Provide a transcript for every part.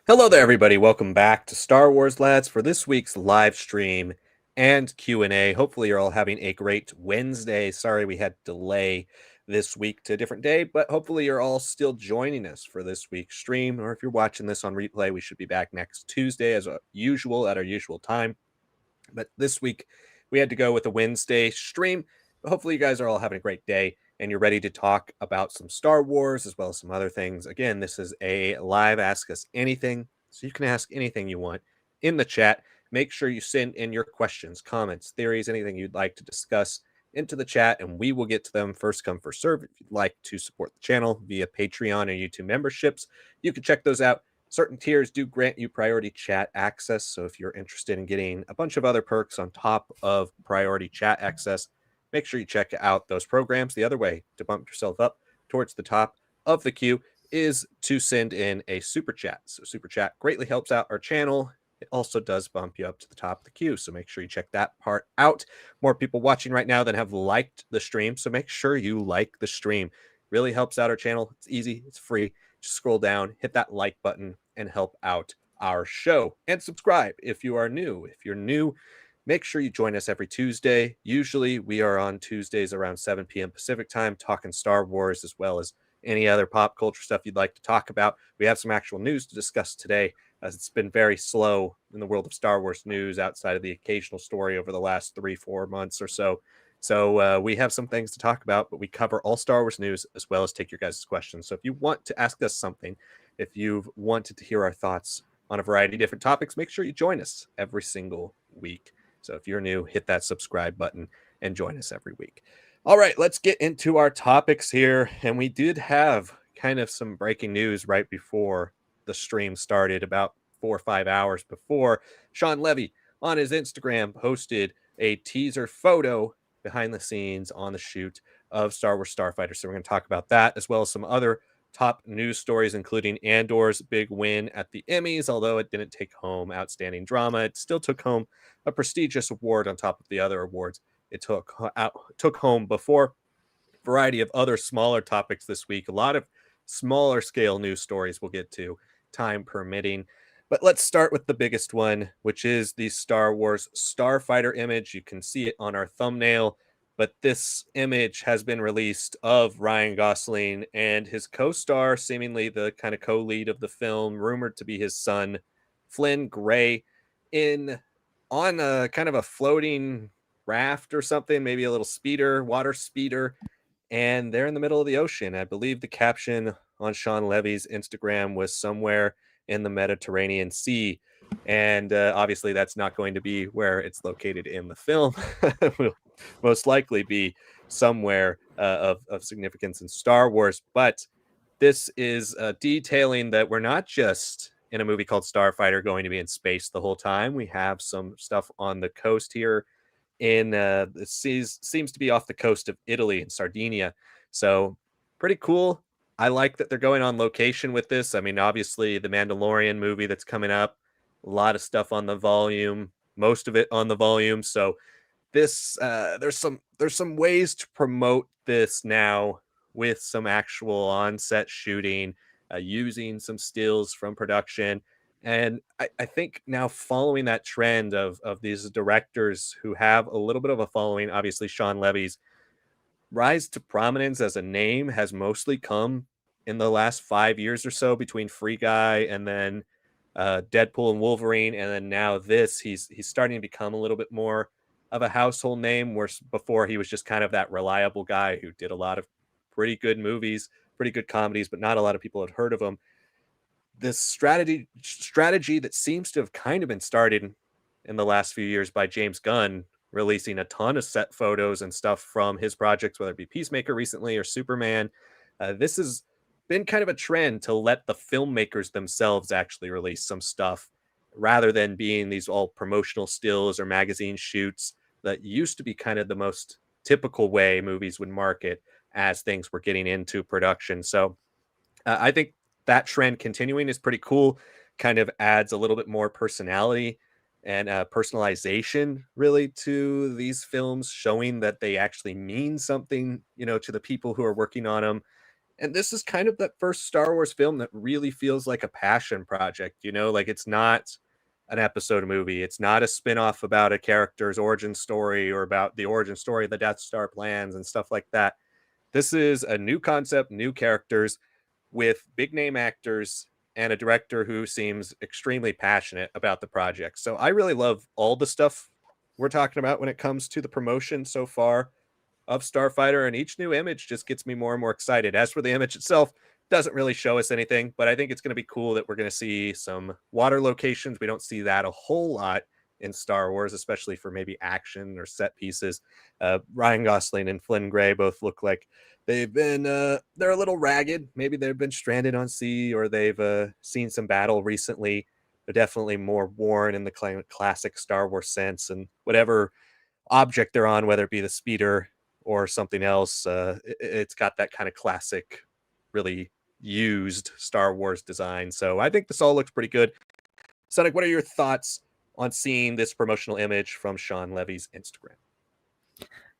Hello there, everybody. Welcome back to Star Wars Lads for this week's live stream and Q&A. Hopefully, you're all having a great Wednesday. Sorry we had to delay this week to a different day, but hopefully you're all still joining us for this week's stream. Or if you're watching this on replay, we should be back next Tuesday as usual at our usual time. But this week, we had to go with a Wednesday stream. But hopefully, you guys are all having a great day and you're ready to talk about some Star Wars as well as some other things. Again, this is a live Ask Us Anything, so you can ask anything you want in the chat. Make sure you send in your questions, comments, theories, anything you'd like to discuss into the chat, and we will get to them first come, first serve. If you'd like to support the channel via Patreon or YouTube memberships, you can check those out. Certain tiers do grant you priority chat access, so if you're interested in getting a bunch of other perks on top of priority chat access, make sure you check out those programs. The other way to bump yourself up towards the top of the queue is to send in a super chat. So super chat greatly helps out our channel. It also does bump you up to the top of the queue, so make sure you check that part out. More people watching right now than have liked the stream, so make sure you like the stream. Really helps out our channel. It's easy, it's free. Just scroll down, hit that like button, and help out our show. And subscribe if you are new. If you're new, make sure you join us every Tuesday. Usually we are on Tuesdays around 7 p.m. Pacific time, talking Star Wars as well as any other pop culture stuff you'd like to talk about. We have some actual news to discuss today, as it's been very slow in the world of Star Wars news outside of the occasional story over the last 3-4 months or so. So we have some things to talk about, but we cover all Star Wars news as well as take your guys' questions. So if you want to ask us something, if you've wanted to hear our thoughts on a variety of different topics, make sure you join us every single week. So if you're new, hit that subscribe button and join us every week. All right, let's get into our topics here. And we did have kind of some breaking news right before the stream started, about 4 or 5 hours before. Sean Levy on his Instagram posted a teaser photo behind the scenes on the shoot of Star Wars Starfighter. So we're going to talk about that as well as some other top news stories, including Andor's big win at the Emmys. Although it didn't take home Outstanding Drama, it still took home a prestigious award on top of the other awards it took home before. Variety of other smaller topics this week. A lot of smaller scale news stories we'll get to, time permitting. But let's start with the biggest one, which is the Star Wars Starfighter image. You can see it on our thumbnail, but this image has been released of Ryan Gosling and his co-star, seemingly the kind of co-lead of the film, rumored to be his son, Flynn Gray, in on a kind of a floating raft or something, maybe a little speeder, water speeder, and they're in the middle of the ocean. I believe the caption on Sean Levy's Instagram was somewhere in the Mediterranean Sea. And obviously, that's not going to be where it's located in the film. It will most likely be somewhere of significance in Star Wars. But this is detailing that we're not just in a movie called Starfighter going to be in space the whole time. We have some stuff on the coast here in the seas, seems to be off the coast of Italy and Sardinia. So pretty cool. I like that they're going on location with this. I mean, obviously the Mandalorian movie that's coming up, a lot of stuff on the volume, most of it on the volume. So this there's some ways to promote this now with some actual on-set shooting, using some stills from production. And I think now following that trend of these directors who have a little bit of a following, obviously Sean Levy's rise to prominence as a name has mostly come in the last 5 years or so, between Free Guy and then Deadpool and Wolverine, and then now this. He's starting to become a little bit more of a household name, where before he was just kind of that reliable guy who did a lot of pretty good movies, pretty good comedies, but not a lot of people had heard of him. This strategy that seems to have kind of been started in the last few years by James Gunn, releasing a ton of set photos and stuff from his projects, whether it be Peacemaker recently or Superman. This has been kind of a trend to let the filmmakers themselves actually release some stuff rather than being these all promotional stills or magazine shoots that used to be kind of the most typical way movies would market as things were getting into production. So I think that trend continuing is pretty cool. Kind of adds a little bit more personality and personalization, really, to these films, showing that they actually mean something, to the people who are working on them. And this is kind of that first Star Wars film that really feels like a passion project, like it's not an episode movie. It's not a spin-off about a character's origin story or about the origin story of the Death Star plans and stuff like that. This is a new concept, new characters with big name actors and a director who seems extremely passionate about the project. So I really love all the stuff we're talking about when it comes to the promotion so far of Starfighter, and each new image just gets me more and more excited. As for the image itself, doesn't really show us anything, but I think it's going to be cool that we're going to see some water locations. We don't see that a whole lot in Star Wars, especially for maybe action or set pieces. Ryan Gosling and Flynn Gray both look like they're a little ragged. Maybe they've been stranded on sea or they've seen some battle recently. They're definitely more worn in the classic Star Wars sense, and whatever object they're on, whether it be the speeder or something else, it's got that kind of classic, really used Star Wars design. So I think this all looks pretty good. Sonic, what are your thoughts on seeing this promotional image from Sean Levy's Instagram?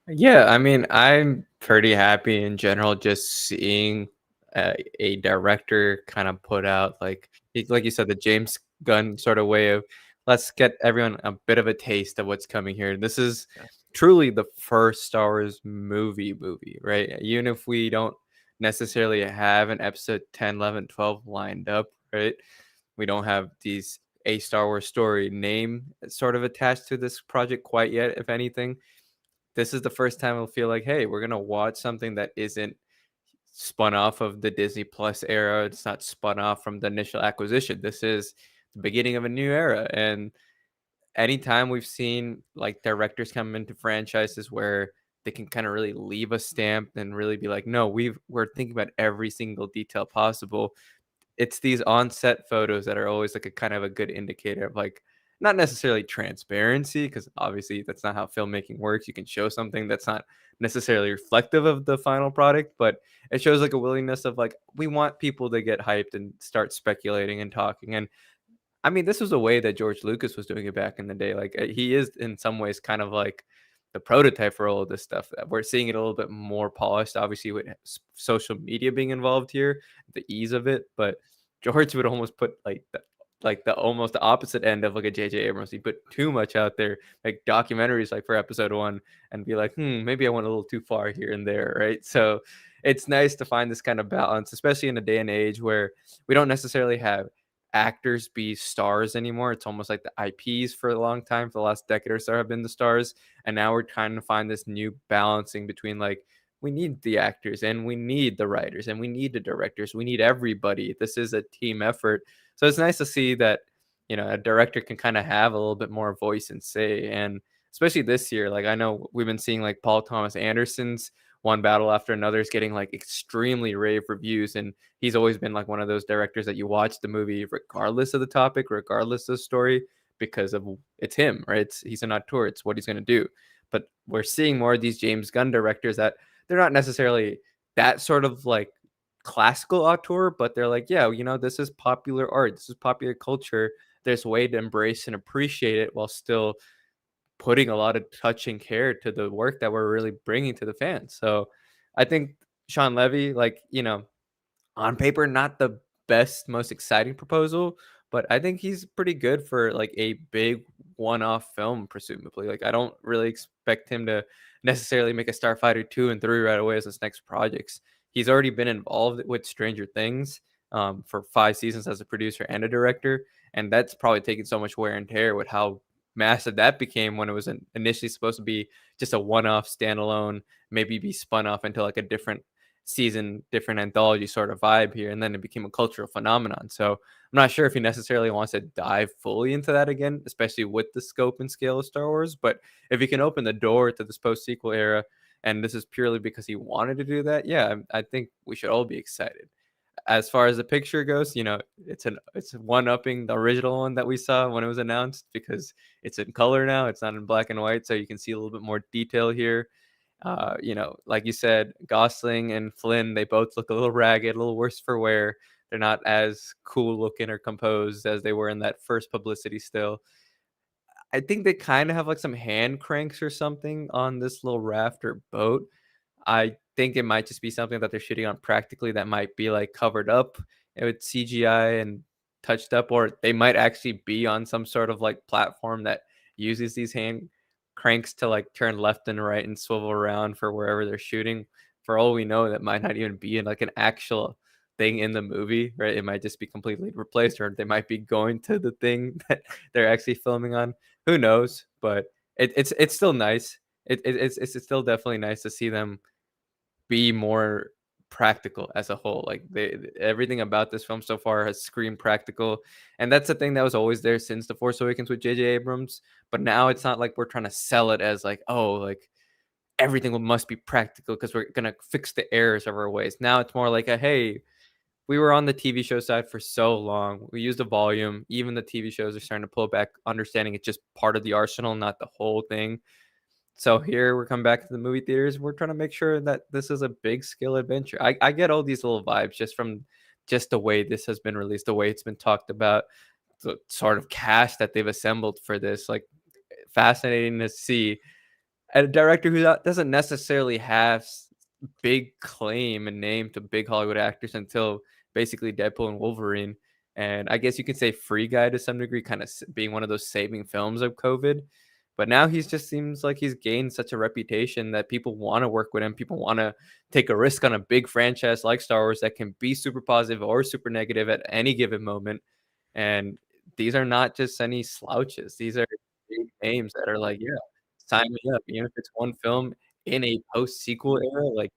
Yeah, I mean, I'm pretty happy in general just seeing a director kind of put out like you said, the James Gunn sort of way of let's get everyone a bit of a taste of what's coming here. This is Yeah. truly the first Star Wars movie, right? Even if we don't necessarily have an episode 10, 11, 12 lined up, right? We don't have these a Star Wars story name sort of attached to this project quite yet, if anything. This is the first time we'll feel like, hey, we're gonna watch something that isn't spun off of the Disney Plus era. It's not spun off from the initial acquisition. This is the beginning of a new era. And anytime we've seen like directors come into franchises where they can kind of really leave a stamp and really be like, no, we're thinking about every single detail possible. It's these on-set photos that are always like a kind of a good indicator of like not necessarily transparency, because obviously that's not how filmmaking works. You can show something that's not necessarily reflective of the final product, but it shows like a willingness of like we want people to get hyped and start speculating and talking. And I mean, this was a way that George Lucas was doing it back in the day. Like he is in some ways kind of like the prototype for all of this stuff. We're seeing it a little bit more polished, obviously with social media being involved here, the ease of it. But George would almost put like the almost the opposite end of like a J.J. Abrams. He put too much out there, like documentaries, like for episode one, and be like, maybe I went a little too far here and there, right? So it's nice to find this kind of balance, especially in a day and age where we don't necessarily have actors be stars anymore. It's almost like the IPs for a long time, for the last decade or so, have been the stars. And now we're trying to find this new balancing between like, we need the actors and we need the writers and we need the directors. We need everybody. This is a team effort. So it's nice to see that, a director can kind of have a little bit more voice and say. And especially this year, like I know we've been seeing like Paul Thomas Anderson's One Battle After Another is getting like extremely rave reviews. And he's always been like one of those directors that you watch the movie regardless of the topic, regardless of the story, because of it's him, right? He's an auteur. It's what he's going to do. But we're seeing more of these James Gunn directors that they're not necessarily that sort of like classical auteur, but they're like, yeah, this is popular art. This is popular culture. There's a way to embrace and appreciate it while still putting a lot of touch and care to the work that we're really bringing to the fans. So I think Sean Levy, like, on paper, not the best, most exciting proposal, but I think he's pretty good for like a big one-off film, presumably. Like, I don't really expect him to necessarily make a Starfighter 2 and 3 right away as his next projects. He's already been involved with Stranger Things for 5 seasons as a producer and a director, and that's probably taken so much wear and tear with how massive that became when it was initially supposed to be just a one-off standalone, maybe be spun off into like a different season, different anthology sort of vibe here, and then it became a cultural phenomenon. So I'm not sure if he necessarily wants to dive fully into that again, especially with the scope and scale of Star Wars. But if he can open the door to this post sequel era, and this is purely because he wanted to do that, yeah, I think we should all be excited. As far as the picture goes, it's one upping the original one that we saw when it was announced, because it's in color now. It's not in black and white, so you can see a little bit more detail here. Like you said, Gosling and Flynn, they both look a little ragged, a little worse for wear. They're not as cool looking or composed as they were in that first publicity still. I think they kind of have like some hand cranks or something on this little raft or boat. I think it might just be something that they're shooting on practically that might be, like, covered up with CGI and touched up, or they might actually be on some sort of, like, platform that uses these hand cranks to, like, turn left and right and swivel around for wherever they're shooting. For all we know, that might not even be in, like, an actual thing in the movie, right? It might just be completely replaced, or they might be going to the thing that they're actually filming on. Who knows? But it's still nice. It's still definitely nice to see them be more practical as a whole. Like everything about this film so far has screamed practical, and that's the thing that was always there since The Force Awakens with J.J. Abrams. But now it's not like we're trying to sell it as like, oh, like everything must be practical because we're gonna fix the errors of our ways. Now it's more like a hey, we were on the TV show side for so long. We used the volume. Even the TV shows are starting to pull back, understanding it's just part of the arsenal, not the whole thing. So here we're coming back to the movie theaters. We're trying to make sure that this is a big scale adventure. I get all these little vibes just from just the way this has been released, the way it's been talked about, the sort of cast that they've assembled for this. Like fascinating to see a director who doesn't necessarily have big claim and name to big Hollywood actors until basically Deadpool and Wolverine. And I guess you could say Free Guy to some degree, kind of being one of those saving films of COVID. But now he's just seems like he's gained such a reputation that people want to work with him. People want to take a risk on a big franchise like Star Wars that can be super positive or super negative at any given moment. And these are not just any slouches. These are big names that are like, yeah, sign me up. Even if it's one film in a post sequel era, like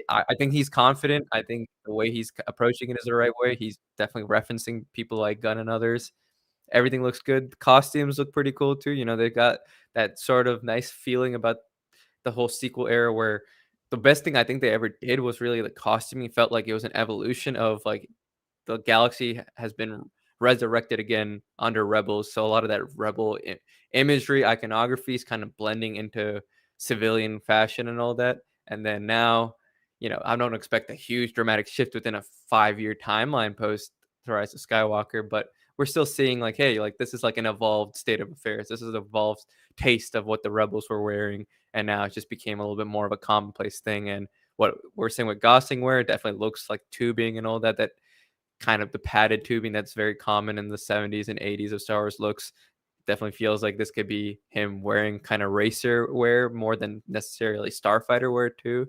I think he's confident. I think the way he's approaching it is the right way. He's definitely referencing people like Gunn and others. Everything looks good. The costumes look pretty cool too. You know, they've got that sort of nice feeling about the whole sequel era where the best thing I think they ever did was really the costuming. Felt like it was an evolution of like the galaxy has been resurrected again under Rebels. So a lot of that Rebel imagery, iconography is kind of blending into civilian fashion and all that. And then now, you know, I don't expect a huge dramatic shift within a 5-year timeline post The Rise of Skywalker, but we're still seeing like, hey, like this is like an evolved state of affairs. This is an evolved taste of what the rebels were wearing, and now it just became a little bit more of a commonplace thing. And what we're seeing with Gosling wear, it definitely looks like tubing and all that. That kind of the padded tubing that's very common in the 70s and 80s of Star Wars looks. Definitely feels like this could be him wearing kind of racer wear more than necessarily Starfighter wear too.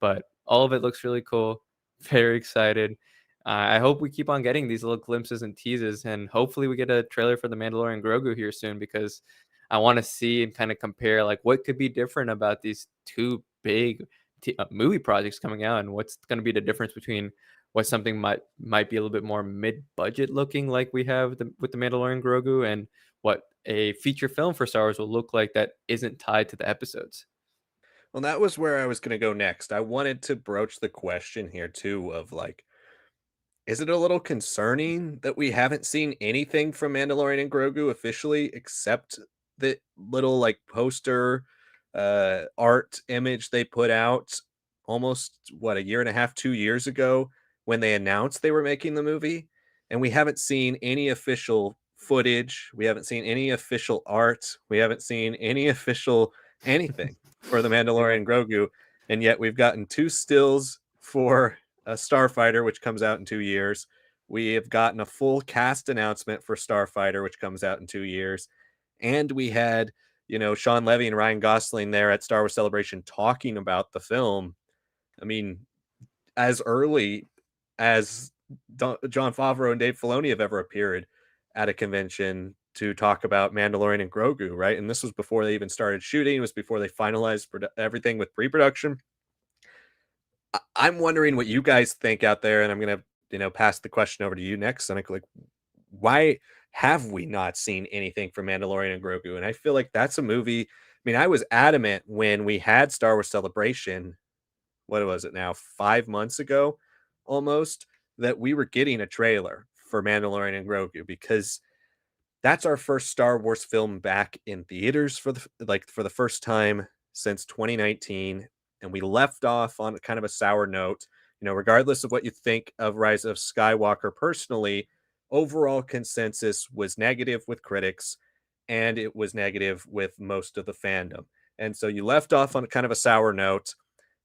But all of it looks really cool. Very excited. I hope we keep on getting these little glimpses and teases, and hopefully we get a trailer for the Mandalorian Grogu here soon because I want to see and kind of compare like what could be different about these two big movie projects coming out, and what's going to be the difference between what something might be a little bit more mid-budget looking like we have with the Mandalorian Grogu, and what a feature film for Star Wars will look like that isn't tied to the episodes. Well, that was where I was going to go next. I wanted to broach the question here too of like, is it a little concerning that we haven't seen anything from Mandalorian and Grogu officially except the little like poster art image they put out almost what, a year and a half, 2 years ago when they announced they were making the movie? And we haven't seen any official footage. We haven't seen any official art. We haven't seen any official anything for the Yeah. Mandalorian Grogu. And yet we've gotten two stills for a Starfighter, which comes out in 2 years. We have gotten a full cast announcement for Starfighter, which comes out in 2 years. And we had, Sean Levy and Ryan Gosling there at Star Wars Celebration talking about the film. I mean, as early as John Favreau and Dave Filoni have ever appeared at a convention to talk about Mandalorian and Grogu, right? And this was before they even started shooting. It was before they finalized everything with pre-production. I'm wondering what you guys think out there, and I'm gonna, pass the question over to you next. And like, why have we not seen anything from Mandalorian and Grogu? And I feel like that's a movie. I mean, I was adamant when we had Star Wars Celebration. What was it now? 5 months ago, almost, that we were getting a trailer for Mandalorian and Grogu because that's our first Star Wars film back in theaters for the first time since 2019, and we left off on kind of a sour note. Regardless of what you think of Rise of Skywalker personally, overall consensus was negative with critics, and it was negative with most of the fandom. And so you left off on kind of a sour note.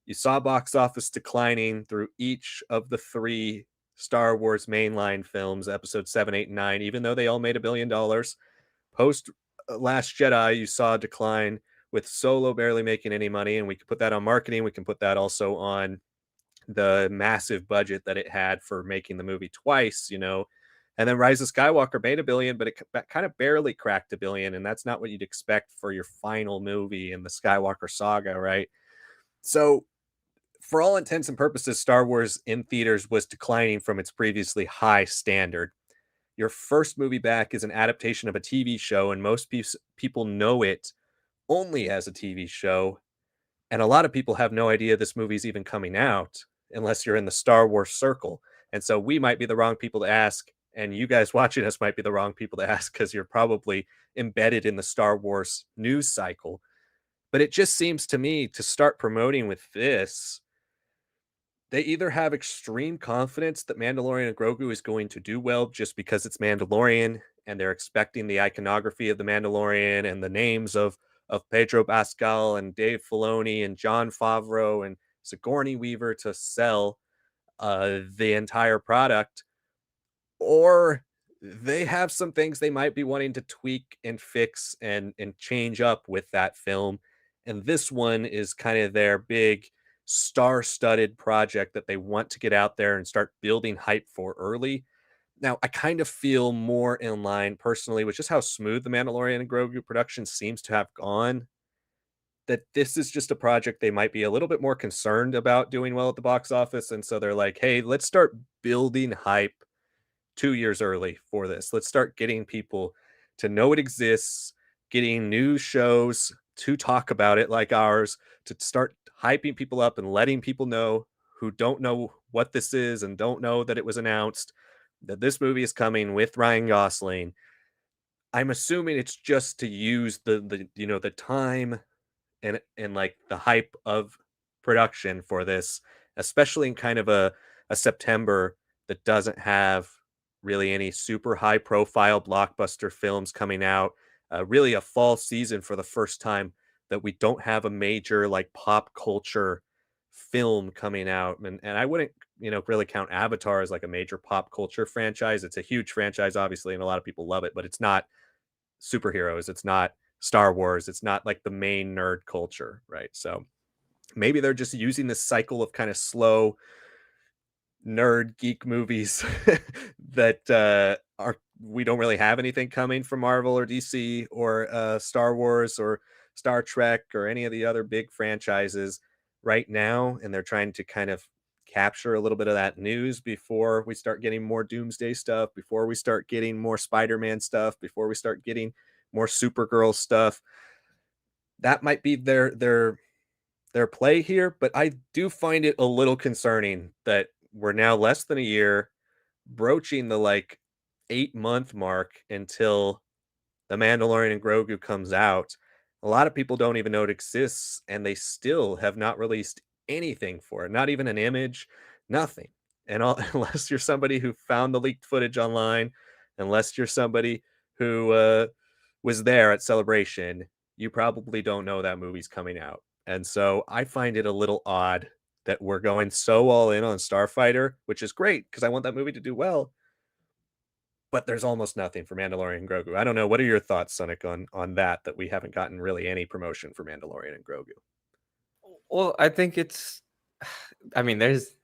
You saw box office declining through each of the three Star Wars mainline films, episode 7, 8, and 9, even though they all made $1 billion. Post Last Jedi, you saw a decline with Solo barely making any money, and we can put that on marketing. We can put that also on the massive budget that it had for making the movie twice, And then Rise of Skywalker made $1 billion, but it kind of barely cracked $1 billion, and that's not what you'd expect for your final movie in the Skywalker saga, right? So, for all intents and purposes, Star Wars in theaters was declining from its previously high standard. Your first movie back is an adaptation of a TV show, and most people know it only as a TV show. And a lot of people have no idea this movie's even coming out unless you're in the Star Wars circle. And so we might be the wrong people to ask, and you guys watching us might be the wrong people to ask because you're probably embedded in the Star Wars news cycle. But it just seems to me to start promoting with this, they either have extreme confidence that Mandalorian and Grogu is going to do well just because it's Mandalorian and they're expecting the iconography of the Mandalorian and the names of Pedro Pascal and Dave Filoni and John Favreau and Sigourney Weaver to sell the entire product, or they have some things they might be wanting to tweak and fix and change up with that film. And this one is kind of their big star-studded project that they want to get out there and start building hype for early. Now, I kind of feel more in line personally with just how smooth the Mandalorian and Grogu production seems to have gone, that this is just a project they might be a little bit more concerned about doing well at the box office. And so they're like, hey, let's start building hype 2 years early for this. Let's start getting people to know it exists, getting new shows to talk about it like ours, to start hyping people up and letting people know who don't know what this is and don't know that it was announced that this movie is coming with Ryan Gosling. I'm assuming it's just to use the time and like the hype of production for this, especially in kind of a September that doesn't have really any super high profile blockbuster films coming out. Really a fall season for the first time that we don't have a major like pop culture film coming out. And I wouldn't, really count Avatar as like a major pop culture franchise. It's a huge franchise, obviously, and a lot of people love it, but it's not superheroes. It's not Star Wars. It's not like the main nerd culture, right? So maybe they're just using this cycle of kind of slow nerd geek movies that are we don't really have anything coming from Marvel or DC or Star Wars or Star Trek or any of the other big franchises right now, and they're trying to kind of capture a little bit of that news before we start getting more Doomsday stuff, before we start getting more Spider-Man stuff, before we start getting more Supergirl stuff. That might be their play here, but I do find it a little concerning that we're now less than a year broaching the like 8-month mark until The Mandalorian and Grogu comes out. A lot of people don't even know it exists, and they still have not released anything for it, not even an image, nothing. And all, unless you're somebody who found the leaked footage online, unless you're somebody who was there at Celebration, you probably don't know that movie's coming out. And so I find it a little odd that we're going so all in on Starfighter, which is great because I want that movie to do well, but there's almost nothing for Mandalorian and Grogu. I don't know. What are your thoughts, Sonic, on that we haven't gotten really any promotion for Mandalorian and Grogu? Well, I think it's I mean, there's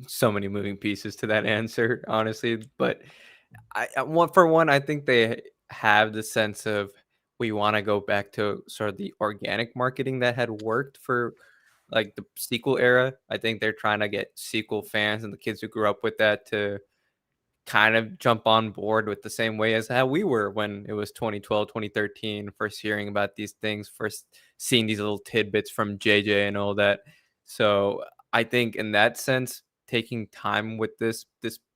so many moving pieces to that answer, honestly, but one, I think they have the sense of we wanna go back to sort of the organic marketing that had worked for, like, the sequel era. I think they're trying to get sequel fans and the kids who grew up with that to kind of jump on board with the same way as how we were when it was 2012, 2013, first hearing about these things, first seeing these little tidbits from JJ and all that. So I think in that sense, taking time with this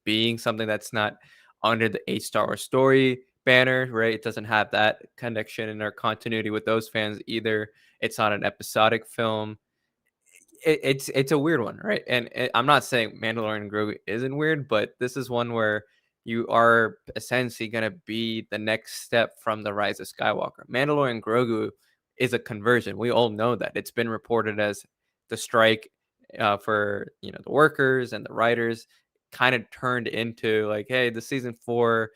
being something that's not under the A Star Wars story banner, right? It doesn't have that connection or continuity with those fans either. It's not an episodic film. It's a weird one, right? And I'm not saying Mandalorian and Grogu isn't weird, but this is one where you are essentially gonna be the next step from the Rise of Skywalker. Mandalorian Grogu is a conversion. We all know that. It's been reported as the strike for the workers and the writers, kind of turned into like, hey, the season 4,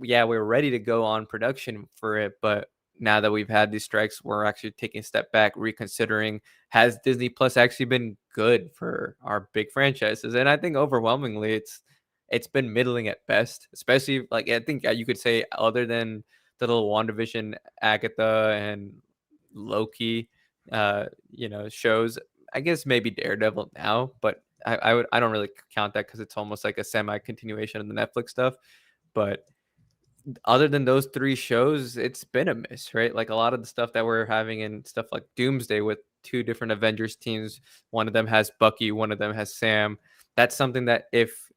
yeah, we're ready to go on production for it, but now that we've had these strikes, we're actually taking a step back, reconsidering, has Disney Plus actually been good for our big franchises? And I think overwhelmingly it's been middling at best, especially like I think you could say other than the little WandaVision, Agatha, and Loki, shows. I guess maybe Daredevil now, but I don't really count that because it's almost like a semi continuation of the Netflix stuff. But other than those 3 shows, it's been a miss, right? Like, a lot of the stuff that we're having in stuff like Doomsday with 2 different Avengers teams, one of them has Bucky, one of them has Sam. That's something that if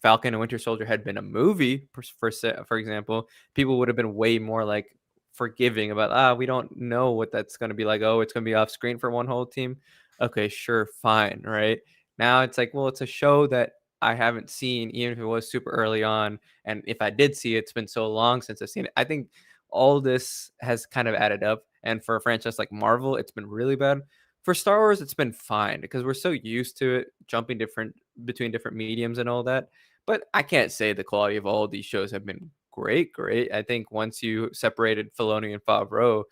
Falcon and Winter Soldier had been a movie, for example, people would have been way more, like, forgiving about, we don't know what that's gonna be like. Oh, it's gonna be off screen for one whole team? Okay, sure, fine, right? Now it's like, well, it's a show that I haven't seen, even if it was super early on, and if I did see it, it's been so long since I've seen it. I think all this has kind of added up. And for a franchise like Marvel, it's been really bad. For Star Wars, it's been fine because we're so used to it jumping different between different mediums and all that. But I can't say the quality of all of these shows have been great, great. I think once you separated Filoni and Favreau,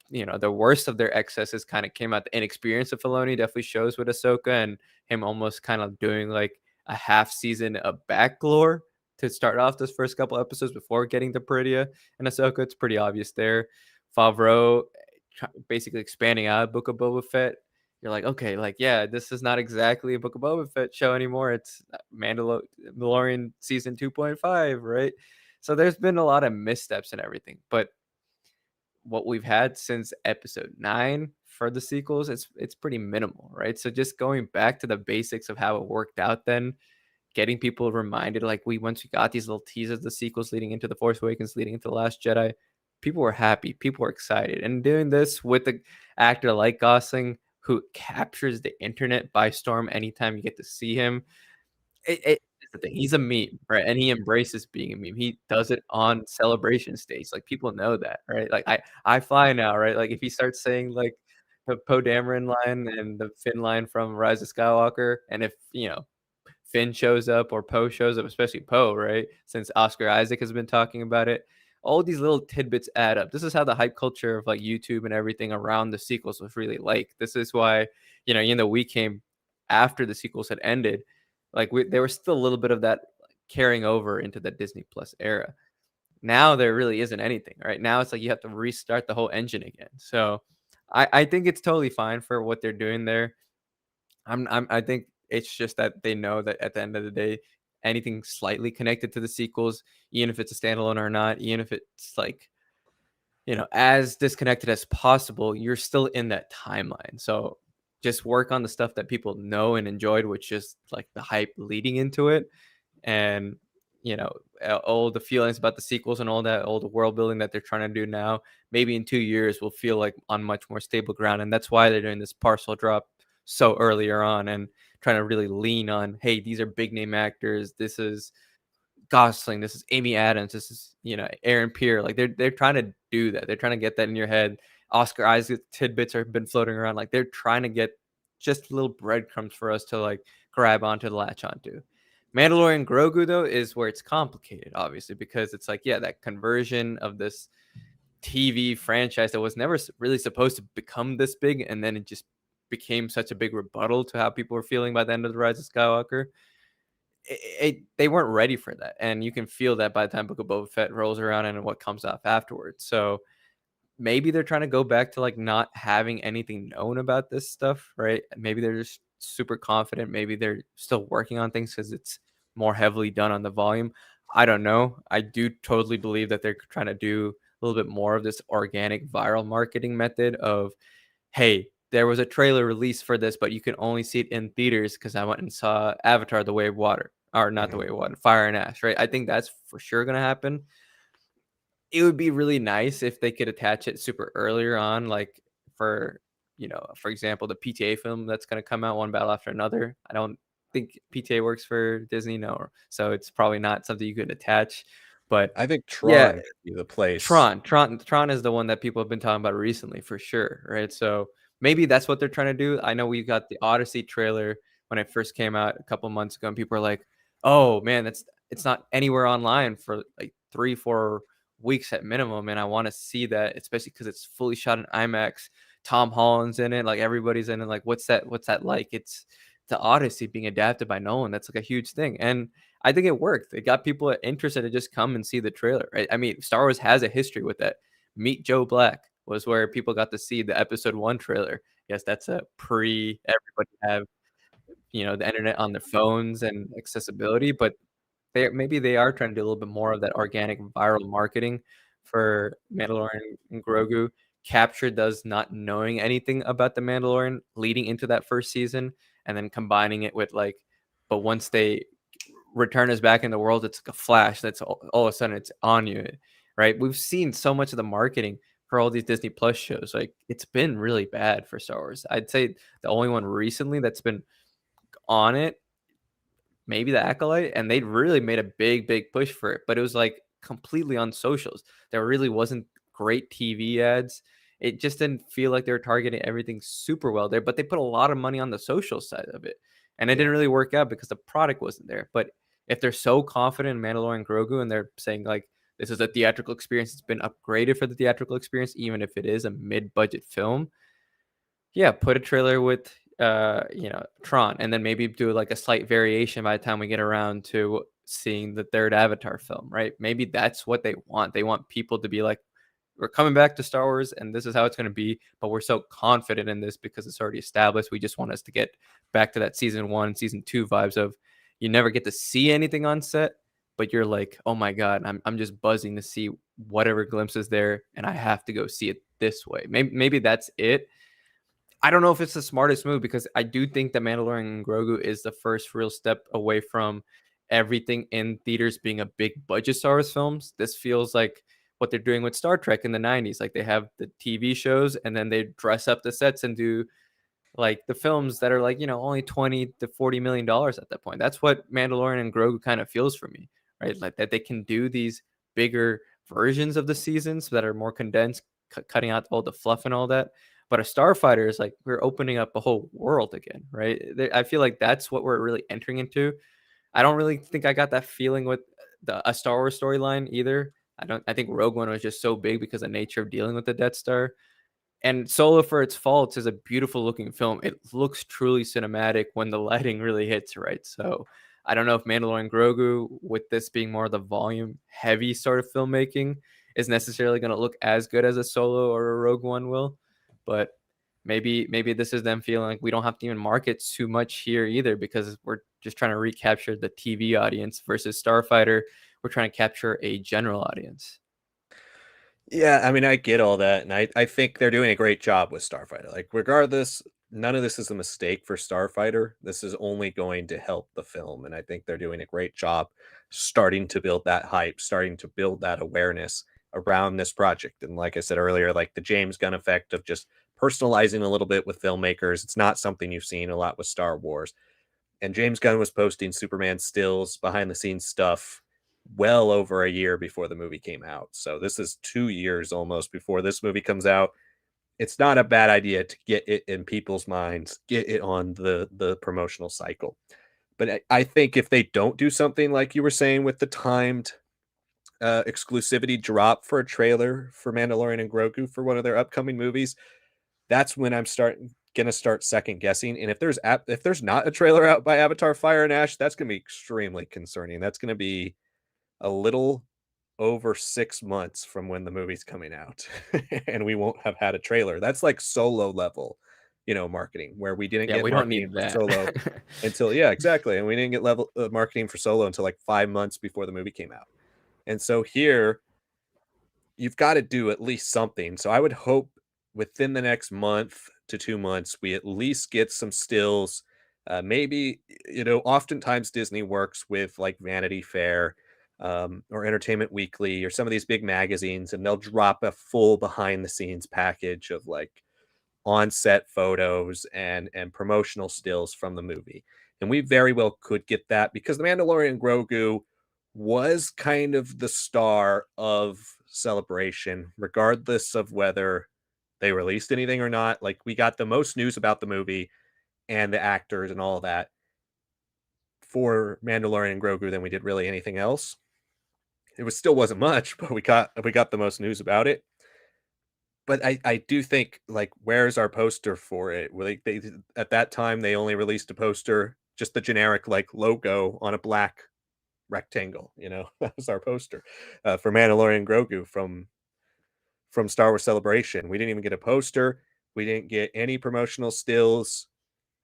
the worst of their excesses kind of came out. The inexperience of Filoni definitely shows with Ahsoka and him almost kind of doing like a half season of backlore to start off those first couple episodes before getting to Peridia and Ahsoka. It's pretty obvious there. Favreau basically expanding out of Book of Boba Fett. You're like, okay, like, yeah, this is not exactly a Book of Boba Fett show anymore. It's Mandalorian season 2.5, right? So there's been a lot of missteps and everything. But what we've had since episode 9 for the sequels, it's pretty minimal, right? So just going back to the basics of how it worked out, then getting people reminded, like, once we got these little teasers, the sequels leading into the Force Awakens, leading into the Last Jedi, people were happy, people were excited, and doing this with the actor like Gosling, who captures the internet by storm anytime you get to see him. It's the thing. He's a meme, right? And he embraces being a meme. He does it on celebration stage. Like, people know that, right? Like, I fly now, right? Like, if he starts saying like the Poe Dameron line and the Finn line from Rise of Skywalker, and if Finn shows up or Poe shows up, especially Poe, right? Since Oscar Isaac has been talking about it, all these little tidbits add up. This is how the hype culture of like YouTube and everything around the sequels was really like. This is why, even though we came after the sequels had ended, like there was still a little bit of that carrying over into the Disney Plus era. Now there really isn't anything, right? Now it's like you have to restart the whole engine again. So I think it's totally fine for what they're doing there. I think it's just that they know that at the end of the day, anything slightly connected to the sequels, even if it's a standalone or not, even if it's like, as disconnected as possible, you're still in that timeline. So just work on the stuff that people know and enjoyed, which is like the hype leading into it. And, all the feelings about the sequels and all that, all the world building that they're trying to do now, maybe in 2 years will feel like on much more stable ground. And that's why they're doing this partial drop so earlier on and trying to really lean on, hey, these are big name actors. This is Gosling, this is Amy Adams, this is, Aaron Pierre. Like they're trying to do that. They're trying to get that in your head. Oscar Isaac tidbits have been floating around. Like they're trying to get just little breadcrumbs for us to like grab onto, the latch onto. Mandalorian Grogu though is where it's complicated, obviously, because it's like, yeah, that conversion of this TV franchise that was never really supposed to become this big, and then it just became such a big rebuttal to how people were feeling by the end of the Rise of Skywalker. They weren't ready for that, and you can feel that by the time Book of Boba Fett rolls around and what comes off afterwards. So maybe they're trying to go back to like not having anything known about this stuff, right? Maybe they're just super confident. Maybe they're still working on things because it's more heavily done on the volume. I don't know. I do totally believe that they're trying to do a little bit more of this organic viral marketing method of, hey, there was a trailer release for this, but you can only see it in theaters because I went and saw Avatar: The Way of Water, or not The Mhm. Way of Water, Fire and Ash, right? I think that's for sure going to happen. It would be really nice if they could attach it super earlier on, like for, for example, the PTA film that's going to come out, One Battle After Another. I don't think PTA works for Disney, no. So it's probably not something you could attach. But I think yeah, Tron could be the place. Tron is the one that people have been talking about recently for sure, right? So maybe that's what they're trying to do. I know we got the Odyssey trailer when it first came out a couple months ago, and people are like, "Oh man, that's it's not anywhere online for like 3 4 weeks at minimum," and I want to see that, especially because it's fully shot in IMAX. Tom Holland's in it, like everybody's in it. Like, what's that like? It's the Odyssey being adapted by Nolan. That's like a huge thing, and I think it worked. It got people interested to just come and see the trailer. Right? I mean, Star Wars has a history with that. Meet Joe Black was where people got to see the episode 1 trailer. Yes, that's a pre everybody have, the internet on their phones and accessibility, but maybe they are trying to do a little bit more of that organic viral marketing for Mandalorian and Grogu. Captured does not knowing anything about the Mandalorian leading into that first season, and then combining it with like, but once they return us back in the world, it's like a flash that's all of a sudden it's on you, right? We've seen so much of the marketing for all these Disney Plus shows. Like, it's been really bad for Star Wars. I'd say the only one recently that's been on it, maybe the Acolyte, and they really made a big push for it, but it was like completely on socials. There really wasn't great TV ads. It just didn't feel like they were targeting everything super well there, but they put a lot of money on the social side of it, and it didn't Yeah. really work out because the product wasn't there. But if they're so confident in Mandalorian Grogu and they're saying like this is a theatrical experience, it's been upgraded for the theatrical experience, even if it is a mid-budget film, yeah, put a trailer with Tron, and then maybe do like a slight variation by the time we get around to seeing the third Avatar film, right? Maybe that's what they want. They want people to be like, we're coming back to Star Wars and this is how it's going to be, but we're so confident in this because it's already established. We just want us to get back to that season 1, season 2 vibes of you never get to see anything on set, but you're like, "Oh my god, I'm just buzzing to see whatever glimpse is there and I have to go see it this way." Maybe that's it. I don't know if it's the smartest move because I do think that Mandalorian and Grogu is the first real step away from everything in theaters being a big budget Star Wars films. This feels like what they're doing with Star Trek in the 90s. Like, they have the TV shows and then they dress up the sets and do like the films that are like, only 20 to 40 million dollars at that point. That's what Mandalorian and Grogu kind of feels for me, right? Like that they can do these bigger versions of the seasons that are more condensed, cutting out all the fluff and all that. But a Starfighter is like we're opening up a whole world again, right? I feel like that's what we're really entering into. I don't really think I got that feeling with a Star Wars storyline either. I think Rogue One was just so big because of the nature of dealing with the Death Star. And Solo, for its faults, is a beautiful looking film. It looks truly cinematic when the lighting really hits right. So I don't know if Mandalorian Grogu, with this being more of the volume heavy sort of filmmaking, is necessarily going to look as good as a Solo or a Rogue One will. But maybe this is them feeling like we don't have to even market too much here either because we're just trying to recapture the TV audience versus Starfighter. We're trying to capture a general audience. Yeah, I mean, I get all that, and I think they're doing a great job with Starfighter. Like, regardless, none of this is a mistake for Starfighter. This is only going to help the film, and I think they're doing a great job starting to build that hype, starting to build that awareness around this project. And like I said earlier, like the James Gunn effect of just personalizing a little bit with filmmakers. It's not something you've seen a lot with Star Wars. And James Gunn was posting Superman stills, behind the scenes stuff well over a year before the movie came out. So this is 2 years almost before this movie comes out. It's not a bad idea to get it in people's minds, get it on the promotional cycle. But I think if they don't do something like you were saying with the timed exclusivity drop for a trailer for Mandalorian and Grogu for one of their upcoming movies, that's when I'm starting gonna start second guessing. And if there's not a trailer out by Avatar Fire and Ash, that's gonna be extremely concerning. That's gonna be a little over 6 months from when the movie's coming out, and we won't have had a trailer. That's like Solo level, marketing, where we didn't Yeah, get we don't marketing need for that. Solo until yeah, exactly, and we didn't get level marketing for Solo until like 5 months before the movie came out. And so here you've got to do at least something. So I would hope within the next month to 2 months, we at least get some stills. Maybe, oftentimes Disney works with like Vanity Fair or Entertainment Weekly or some of these big magazines, and they'll drop a full behind the scenes package of like on-set photos and promotional stills from the movie. And we very well could get that because The Mandalorian Grogu was kind of the star of Celebration, regardless of whether they released anything or not. Like, we got the most news about the movie and the actors and all of that for Mandalorian and Grogu than we did really anything else. It was still wasn't much, but we got the most news about it. But I do think, like, where's our poster for it? Well, they at that time they only released a poster, just the generic like logo on a black rectangle. That was our poster for Mandalorian Grogu from Star Wars Celebration. We didn't even get a poster. We didn't get any promotional stills.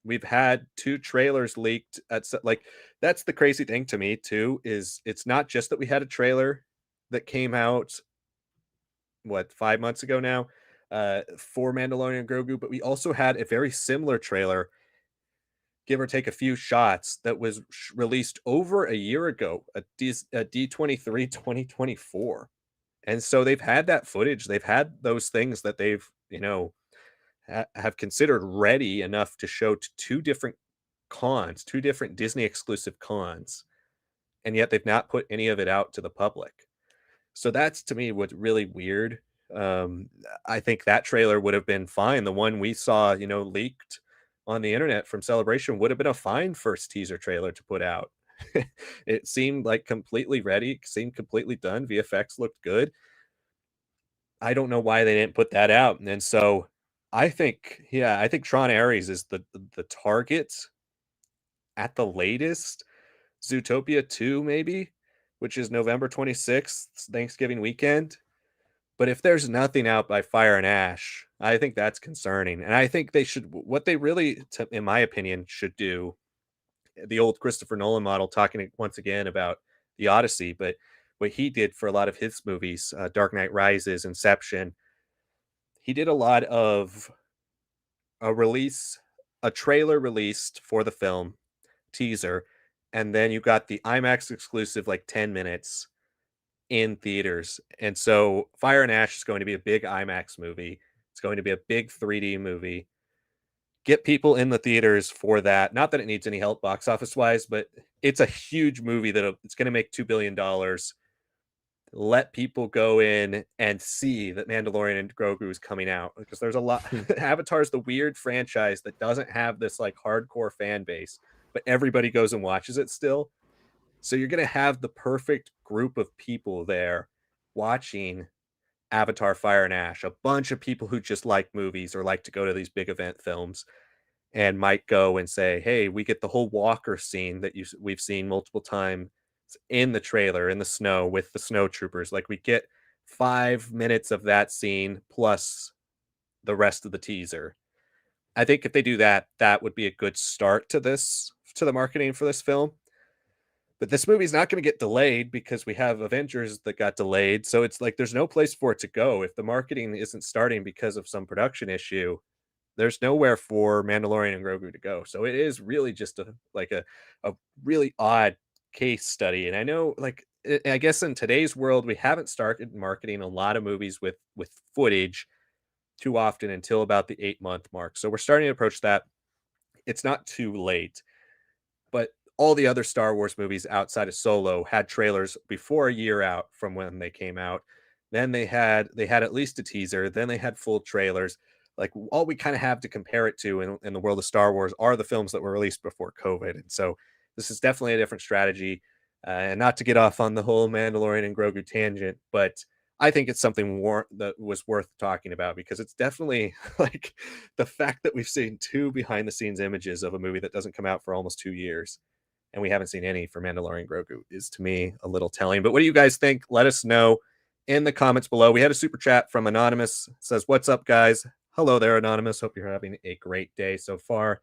We've had two trailers leaked like, that's the crazy thing to me too, is it's not just that we had a trailer that came out, what, 5 months ago now, for Mandalorian and Grogu, but we also had a very similar trailer, give or take a few shots, that was released over a year ago at D23 2024. And so they've had that footage, they've had those things that they've, have considered ready enough to show to two different cons, two different Disney exclusive cons, and yet they've not put any of it out to the public. So that's, to me, what's really weird. Um, I think that trailer would have been fine. The one we saw, leaked on the internet from Celebration would have been a fine first teaser trailer to put out. It seemed like completely ready, seemed completely done. VFX looked good. I don't know why they didn't put that out. And so I think Tron Ares is the target at the latest. Zootopia 2, maybe, which is November 26th, Thanksgiving weekend. But if there's nothing out by Fire and Ash, I think that's concerning. And I think what they really, in my opinion, should do, the old Christopher Nolan model, talking once again about the Odyssey, but what he did for a lot of his movies, Dark Knight Rises, Inception, he did a lot of a release, a trailer released for the film, teaser, and then you got the IMAX exclusive, like 10 minutes in theaters. And so Fire and Ash is going to be a big IMAX movie. It's going to be a big 3D movie. Get people in the theaters for that. Not that it needs any help box office wise, but it's a huge movie that it's going to make $2 billion. Let people go in and see that Mandalorian and Grogu is coming out, because there's a lot. Avatar is the weird franchise that doesn't have this like hardcore fan base, but everybody goes and watches it still. So you're going to have the perfect group of people there watching Avatar Fire and Ash, a bunch of people who just like movies or like to go to these big event films, and might go and say, "Hey, we get the whole Walker scene that we've seen multiple times in the trailer in the snow with the snow troopers. Like, we get 5 minutes of that scene plus the rest of the teaser." I think if they do that, that would be a good start to the marketing for this film. But this movie's not going to get delayed because we have Avengers that got delayed. So it's like there's no place for it to go. If the marketing isn't starting because of some production issue, there's nowhere for Mandalorian and Grogu to go. So it is really just a really odd case study. And I know, like, I guess in today's world, we haven't started marketing a lot of movies with footage too often until about the 8 month mark. So we're starting to approach that. It's not too late, but all the other Star Wars movies outside of Solo had trailers before a year out from when they came out. Then they had at least a teaser, then they had full trailers. Like, all we kind of have to compare it to in the world of Star Wars are the films that were released before COVID. And so this is definitely a different strategy. And not to get off on the whole Mandalorian and Grogu tangent, but I think it's something that was worth talking about, because it's definitely like the fact that we've seen two behind the scenes images of a movie that doesn't come out for almost 2 years, and we haven't seen any for Mandalorian Grogu, is, to me, a little telling. But what do you guys think? Let us know in the comments below. We had a super chat from Anonymous. It says, "What's up, guys?" Hello there, Anonymous. Hope you're having a great day so far.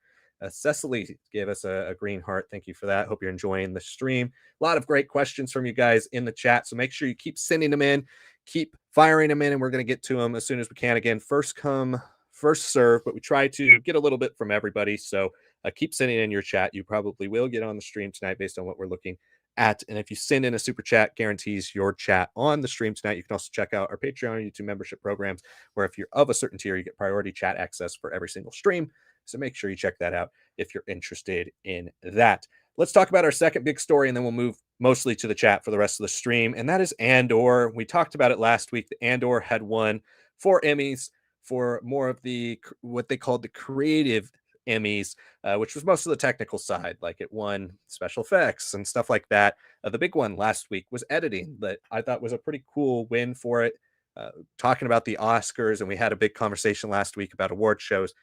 Cecily gave us a green heart. Thank you for that. Hope you're enjoying the stream. A lot of great questions from you guys in the chat, so make sure you keep sending them in, keep firing them in, and we're going to get to them as soon as we can. Again, first come, first serve, but we try to get a little bit from everybody. So keep sending in your chat. You probably will get on the stream tonight based on what we're looking at. And if you send in a super chat, guarantees your chat on the stream tonight. You can also check out our Patreon and YouTube membership programs, where if you're of a certain tier, you get priority chat access for every single stream. So make sure you check that out if you're interested in that. Let's talk about our second big story, and then we'll move mostly to the chat for the rest of the stream. And that is Andor. We talked about it last week. The Andor had won 4 Emmys for more of what they called the creative Emmys, which was most of the technical side. Like it won special effects and stuff like that. The big one last week was editing, that I thought was a pretty cool win for it. Talking about the Oscars, and we had a big conversation last week about award shows.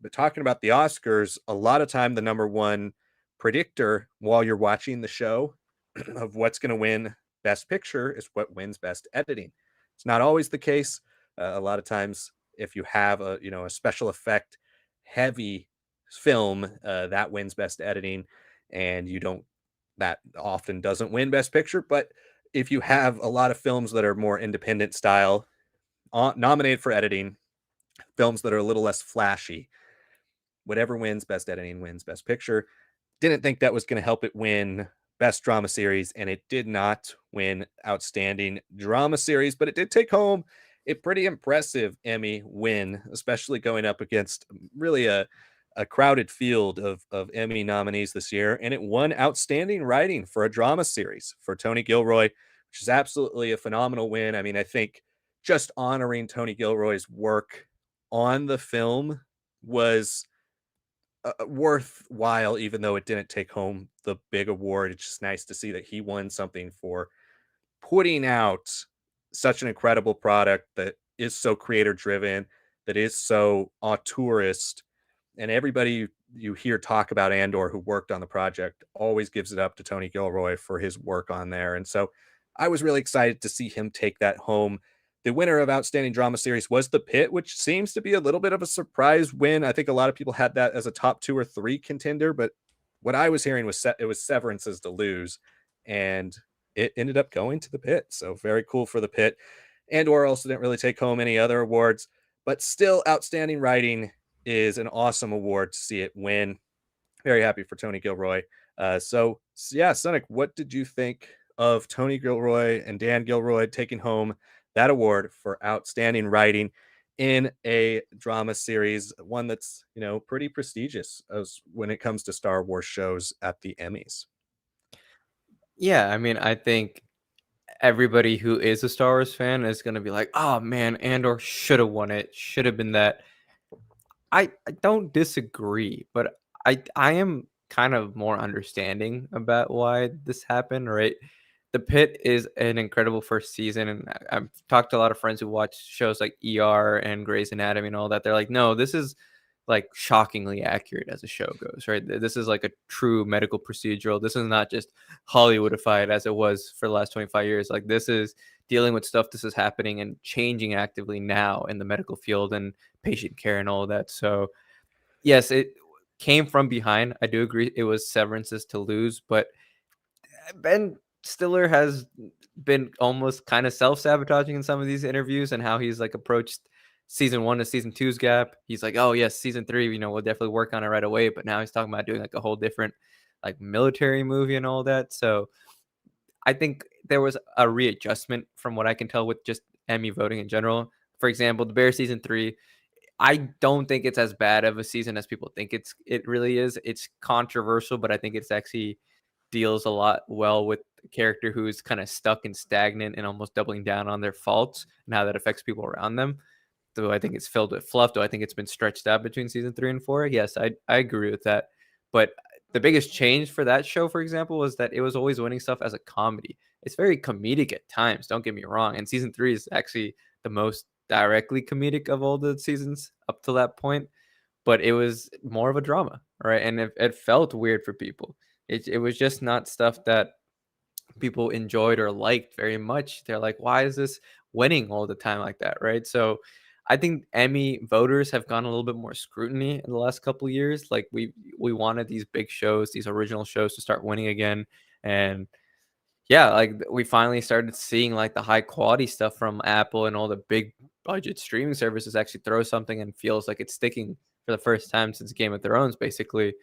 But talking about the Oscars, a lot of time the number one predictor while you're watching the show of what's going to win Best Picture is what wins Best Editing. It's not always the case. A lot of times, if you have a special effect heavy film, that wins Best Editing, and you don't that often doesn't win Best Picture. But if you have a lot of films that are more independent style nominated for editing, films that are a little less flashy, whatever wins Best Editing wins Best Picture. Didn't think that was going to help it win Best Drama Series, and it did not win Outstanding Drama Series, but it did take home a pretty impressive Emmy win, especially going up against really a crowded field of Emmy nominees this year. And it won Outstanding Writing for a Drama Series for Tony Gilroy, which is absolutely a phenomenal win. I mean, I think just honoring Tony Gilroy's work on the film was worthwhile, even though it didn't take home the big award. It's just nice to see that he won something for putting out such an incredible product that is so creator driven, that is so auteurist, and everybody you hear talk about Andor who worked on the project always gives it up to Tony Gilroy for his work on there. And so I was really excited to see him take that home. The winner of Outstanding Drama Series was The Pit, which seems to be a little bit of a surprise win. I think a lot of people had that as a top 2 or 3 contender, but what I was hearing was it was Severance's to lose, and it ended up going to The Pit. So very cool for The Pit. Andor also didn't really take home any other awards, but still Outstanding Writing is an awesome award to see it win. Very happy for Tony Gilroy. Yeah, Sonic, what did you think of Tony Gilroy and Dan Gilroy taking home that award for outstanding writing in a drama series, one that's pretty prestigious as when it comes to Star Wars shows at the Emmys? Yeah, I mean, I think everybody who is a Star Wars fan is gonna be like, "Oh man, Andor should have won it. Should have been that." I don't disagree, but I am kind of more understanding about why this happened, right? The Pit is an incredible first season, and I've talked to a lot of friends who watch shows like ER and Grey's Anatomy and all that. They're like, "No, this is like shockingly accurate as a show goes, right? This is like a true medical procedural. This is not just Hollywoodified as it was for the last 25 years. Like this is dealing with stuff this is happening and changing actively now in the medical field and patient care and all of that." So yes, it came from behind. I do agree it was Severance's to lose, but Ben Stiller has been almost kind of self-sabotaging in some of these interviews and how he's like approached season 1 to season two's gap. He's like, "Oh yes, season 3, we'll definitely work on it right away." But now he's talking about doing like a whole different like military movie and all that. So I think there was a readjustment from what I can tell with just Emmy voting in general. For example, The Bear season 3, I don't think it's as bad of a season as people think it really is. It's controversial, but I think it's actually deals a lot well with a character who's kind of stuck and stagnant and almost doubling down on their faults and how that affects people around them. Do I think it's filled with fluff? Do I think it's been stretched out between season 3 and 4? Yes, I agree with that. But the biggest change for that show, for example, was that it was always winning stuff as a comedy. It's very comedic at times, don't get me wrong. And season 3 is actually the most directly comedic of all the seasons up to that point. But it was more of a drama, right? And it felt weird for people. It was just not stuff that people enjoyed or liked very much. They're like, "Why is this winning all the time like that?" Right? So I think Emmy voters have gotten a little bit more scrutiny in the last couple of years. Like we wanted these big shows, these original shows to start winning again. And yeah, like we finally started seeing like the high quality stuff from Apple and all the big budget streaming services actually throw something and feels like it's sticking for the first time since Game of Thrones, basically.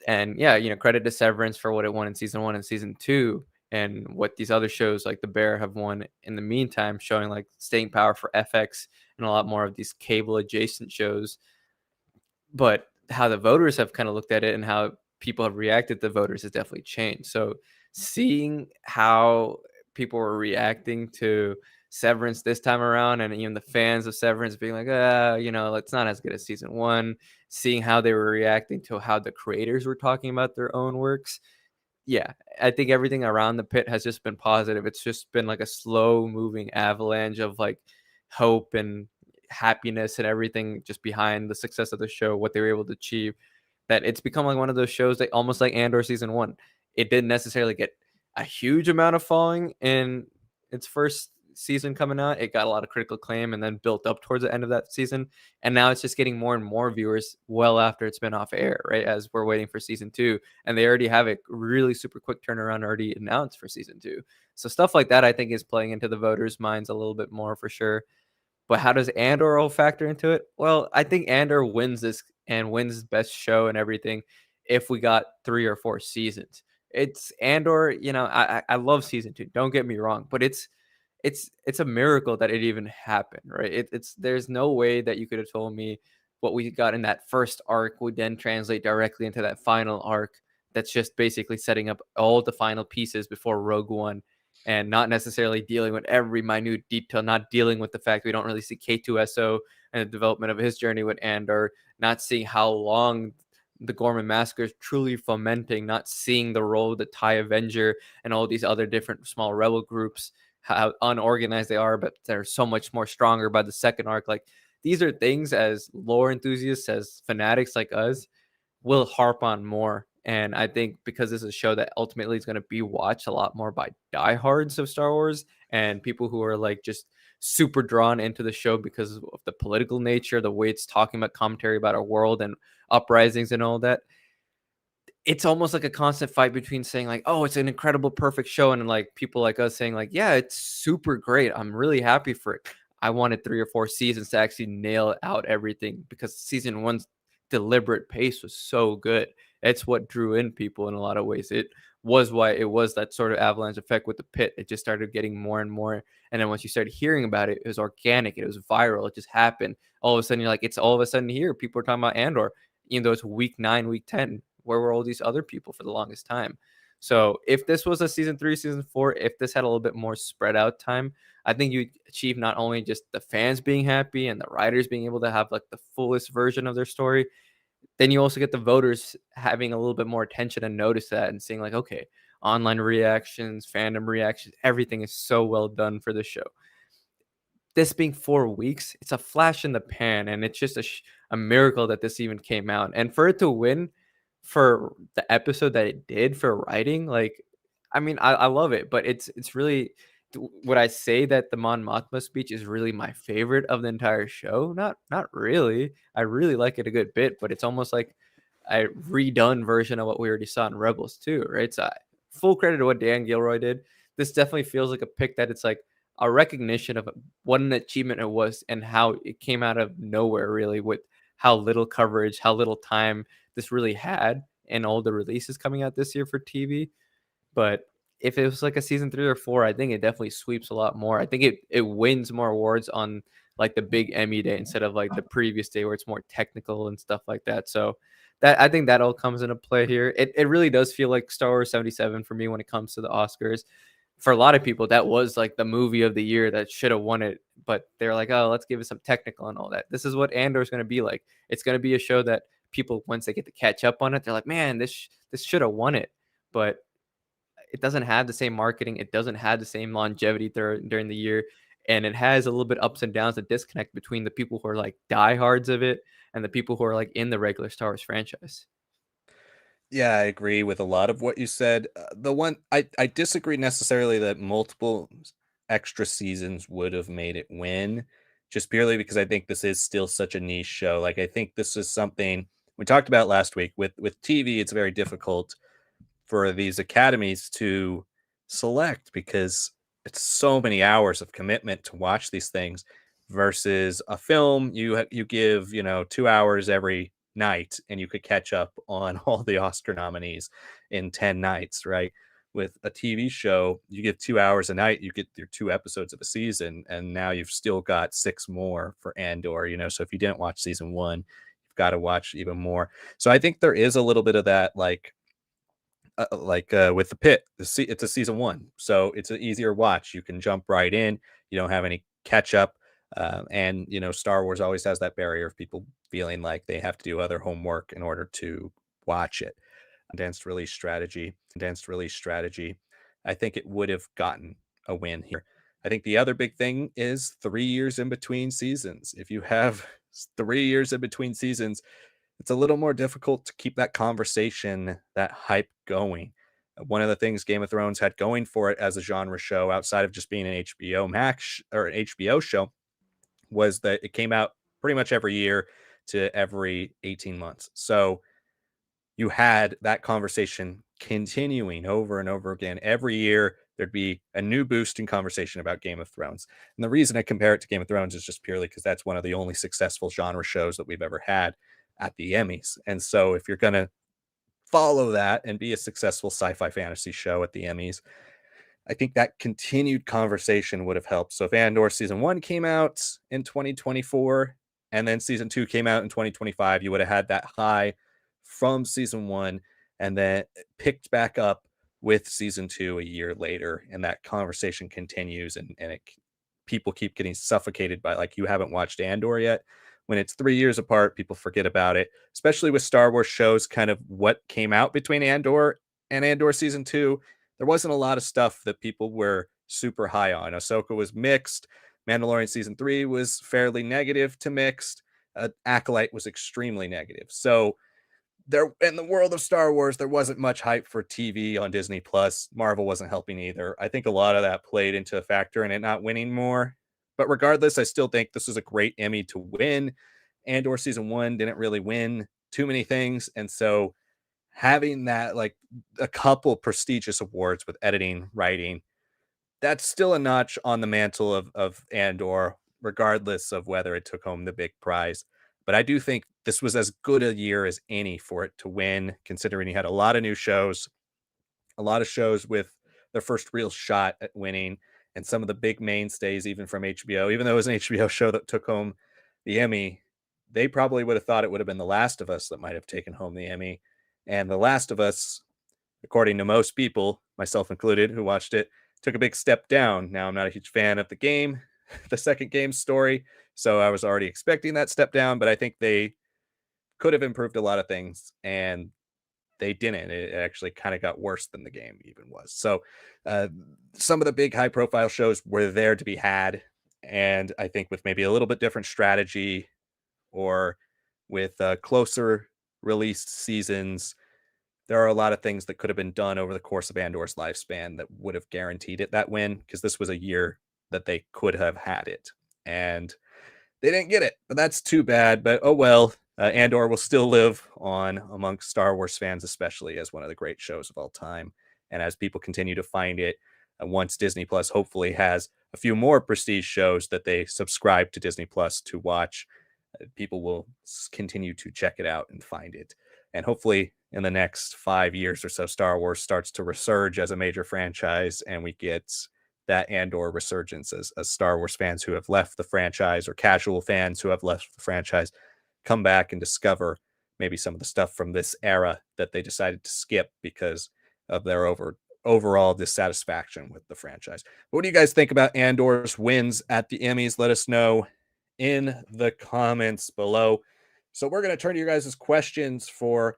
And yeah, credit to Severance for what it won in season 1 and season 2, and what these other shows like The Bear have won in the meantime, showing like staying power for FX and a lot more of these cable adjacent shows. But how the voters have kind of looked at it and how people have reacted to voters has definitely changed. So seeing how people were reacting to Severance this time around, and even the fans of Severance being like, it's not as good as season one. Seeing how they were reacting to how the creators were talking about their own works, yeah, I think everything around the pit has just been positive. It's just been like a slow moving avalanche of like hope and happiness and everything just behind the success of the show, what they were able to achieve. That it's become like one of those shows that almost like Andor season one. It didn't necessarily get a huge amount of following in its first season coming out. It got a lot of critical acclaim and then built up towards the end of that season. And now it's just getting more and more viewers well after it's been off air, right? As we're waiting for season two, and they already have a really super quick turnaround already announced for season two. So stuff like that, I think, is playing into the voters' minds a little bit more for sure. But how does Andor all factor into it? Well, I think Andor wins this and wins best show and everything if we got 3 or 4 seasons. It's Andor, I love season two. Don't get me wrong, but it's a miracle that it even happened, right? It's there's no way that you could have told me what we got in that first arc would then translate directly into that final arc. That's just basically setting up all the final pieces before Rogue One, and not necessarily dealing with every minute detail, not dealing with the fact we don't really see K2SO and the development of his journey with Andor, not seeing how long the Gorman Massacre is truly fomenting, not seeing the role of the TIE Avenger and all these other different small rebel groups, how unorganized they are, but they're so much more stronger by the second arc. Like these are things as lore enthusiasts, as fanatics like us, will harp on more. And I think because this is a show that ultimately is going to be watched a lot more by diehards of Star Wars and people who are like just super drawn into the show because of the political nature, the way it's talking about commentary about our world and uprisings and all that. It's almost like a constant fight between saying like, "Oh, it's an incredible, perfect show," and like people like us saying like, "Yeah, it's super great. I'm really happy for it." I wanted 3 or 4 seasons to actually nail out everything because season one's deliberate pace was so good. It's what drew in people in a lot of ways. It was why it was that sort of avalanche effect with the pit. It just started getting more and more. And then once you started hearing about it, it was organic. It was viral. It just happened. All of a sudden, you're like, it's all of a sudden here. People are talking about Andor, even though it's week 9, week 10. Where were all these other people for the longest time? So if this was a season 3, season 4, if this had a little bit more spread out time, I think you achieve not only just the fans being happy and the writers being able to have like the fullest version of their story, then you also get the voters having a little bit more attention and notice that and seeing like, okay, online reactions, fandom reactions, everything is so well done for the show. This being 4 weeks, it's a flash in the pan, and it's just a miracle that this even came out. And for it to win for the episode that it did for writing, like, I mean, I love it, but it's really would I say that the Mon Mothma speech is really my favorite of the entire show? Not really. I really like it a good bit, but it's almost like a redone version of what we already saw in Rebels too, right? So full credit to what Dan Gilroy did. This definitely feels like a pick that it's like a recognition of what an achievement it was and how it came out of nowhere, really, with how little coverage, how little time this really had, and all the releases coming out this year for TV. But if it was like a season 3 or 4, I think it definitely sweeps a lot more. I think it wins more awards on like the big Emmy day instead of like the previous day where it's more technical and stuff like that. So that I think that all comes into play here. It really does feel like Star Wars 77 for me when it comes to the Oscars. For a lot of people, that was like the movie of the year that should have won it, but they're like, oh, let's give it some technical and all that. This is what Andor is going to be like. It's going to be a show that people, once they get to catch up on it, they're like, man, this should have won it. But it doesn't have the same marketing. It doesn't have the same longevity during the year. And it has a little bit ups and downs, a disconnect between the people who are like diehards of it and the people who are like in the regular Star Wars franchise. Yeah, I agree with a lot of what you said. The one I disagree necessarily that multiple extra seasons would have made it win, just purely because I think this is still such a niche show. Like I think this is something we talked about last week with TV. It's very difficult for these academies to select because it's so many hours of commitment to watch these things versus a film you give 2 hours every night and you could catch up on all the Oscar nominees in 10 nights, right? With a TV show you give 2 hours a night, you get your 2 episodes of a season, and now you've still got 6 more for Andor, so if you didn't watch season 1 you've got to watch even more. So I think there is a little bit of that, with the pit, it's a season 1, so it's an easier watch. You can jump right in. You don't have any catch up. And, Star Wars always has that barrier of people feeling like they have to do other homework in order to watch it. Condensed release strategy. I think it would have gotten a win here. I think the other big thing is 3 years in between seasons. If you have 3 years in between seasons, it's a little more difficult to keep that conversation, that hype going. One of the things Game of Thrones had going for it as a genre show, outside of just being an HBO Max or an HBO show, was that it came out pretty much every year to every 18 months. So you had that conversation continuing over and over again. Every year, there'd be a new boost in conversation about Game of Thrones. And the reason I compare it to Game of Thrones is just purely because that's one of the only successful genre shows that we've ever had at the Emmys. And so if you're going to follow that and be a successful sci-fi fantasy show at the Emmys, I think that continued conversation would have helped. So if Andor season 1 came out in 2024 and then season 2 came out in 2025, you would have had that high from season 1 and then picked back up with season 2 a year later, and that conversation continues, and people keep getting suffocated by, like, you haven't watched Andor yet. When it's 3 years apart, people forget about it, especially with Star Wars shows. Kind of what came out between Andor and Andor season 2, there wasn't a lot of stuff that people were super high on. Ahsoka was mixed. Mandalorian season 3 was fairly negative to mixed. Acolyte was extremely negative. So there, in the world of Star Wars, there wasn't much hype for TV on Disney Plus. Marvel wasn't helping either. I think a lot of that played into a factor in it not winning more. But regardless, I still think this is a great Emmy to win. Andor season 1 didn't really win too many things, and so having that, like, a couple prestigious awards with editing, writing, that's still a notch on the mantle of Andor, regardless of whether it took home the big prize. But I do think this was as good a year as any for it to win, considering you had a lot of new shows, a lot of shows with their first real shot at winning, and some of the big mainstays, even from HBO. Even though it was an HBO show that took home the Emmy, they probably would have thought it would have been The Last of Us that might have taken home the Emmy. And The Last of Us, according to most people, myself included, who watched it, took a big step down. Now, I'm not a huge fan of the game, the second game story, so I was already expecting that step down, but I think they could have improved a lot of things, and they didn't. It actually kind of got worse than the game even was. So, uh, some of the big high profile shows were there to be had. And I think with maybe a little bit different strategy, or with closer released seasons, there are a lot of things that could have been done over the course of Andor's lifespan that would have guaranteed it that win, because this was a year that they could have had it. And they didn't get it, but that's too bad. But oh well. Andor will still live on amongst Star Wars fans, especially as one of the great shows of all time. And as people continue to find it, once Disney Plus hopefully has a few more prestige shows that they subscribe to Disney Plus to watch, people will continue to check it out and find it. And hopefully, in the next 5 years or so, Star Wars starts to resurge as a major franchise, and we get that Andor resurgence as Star Wars fans who have left the franchise, or casual fans who have left the franchise, come back and discover maybe some of the stuff from this era that they decided to skip because of their overall dissatisfaction with the franchise. What do you guys think about Andor's wins at the Emmys? Let us know in the comments below. So we're going to turn to your guys' questions for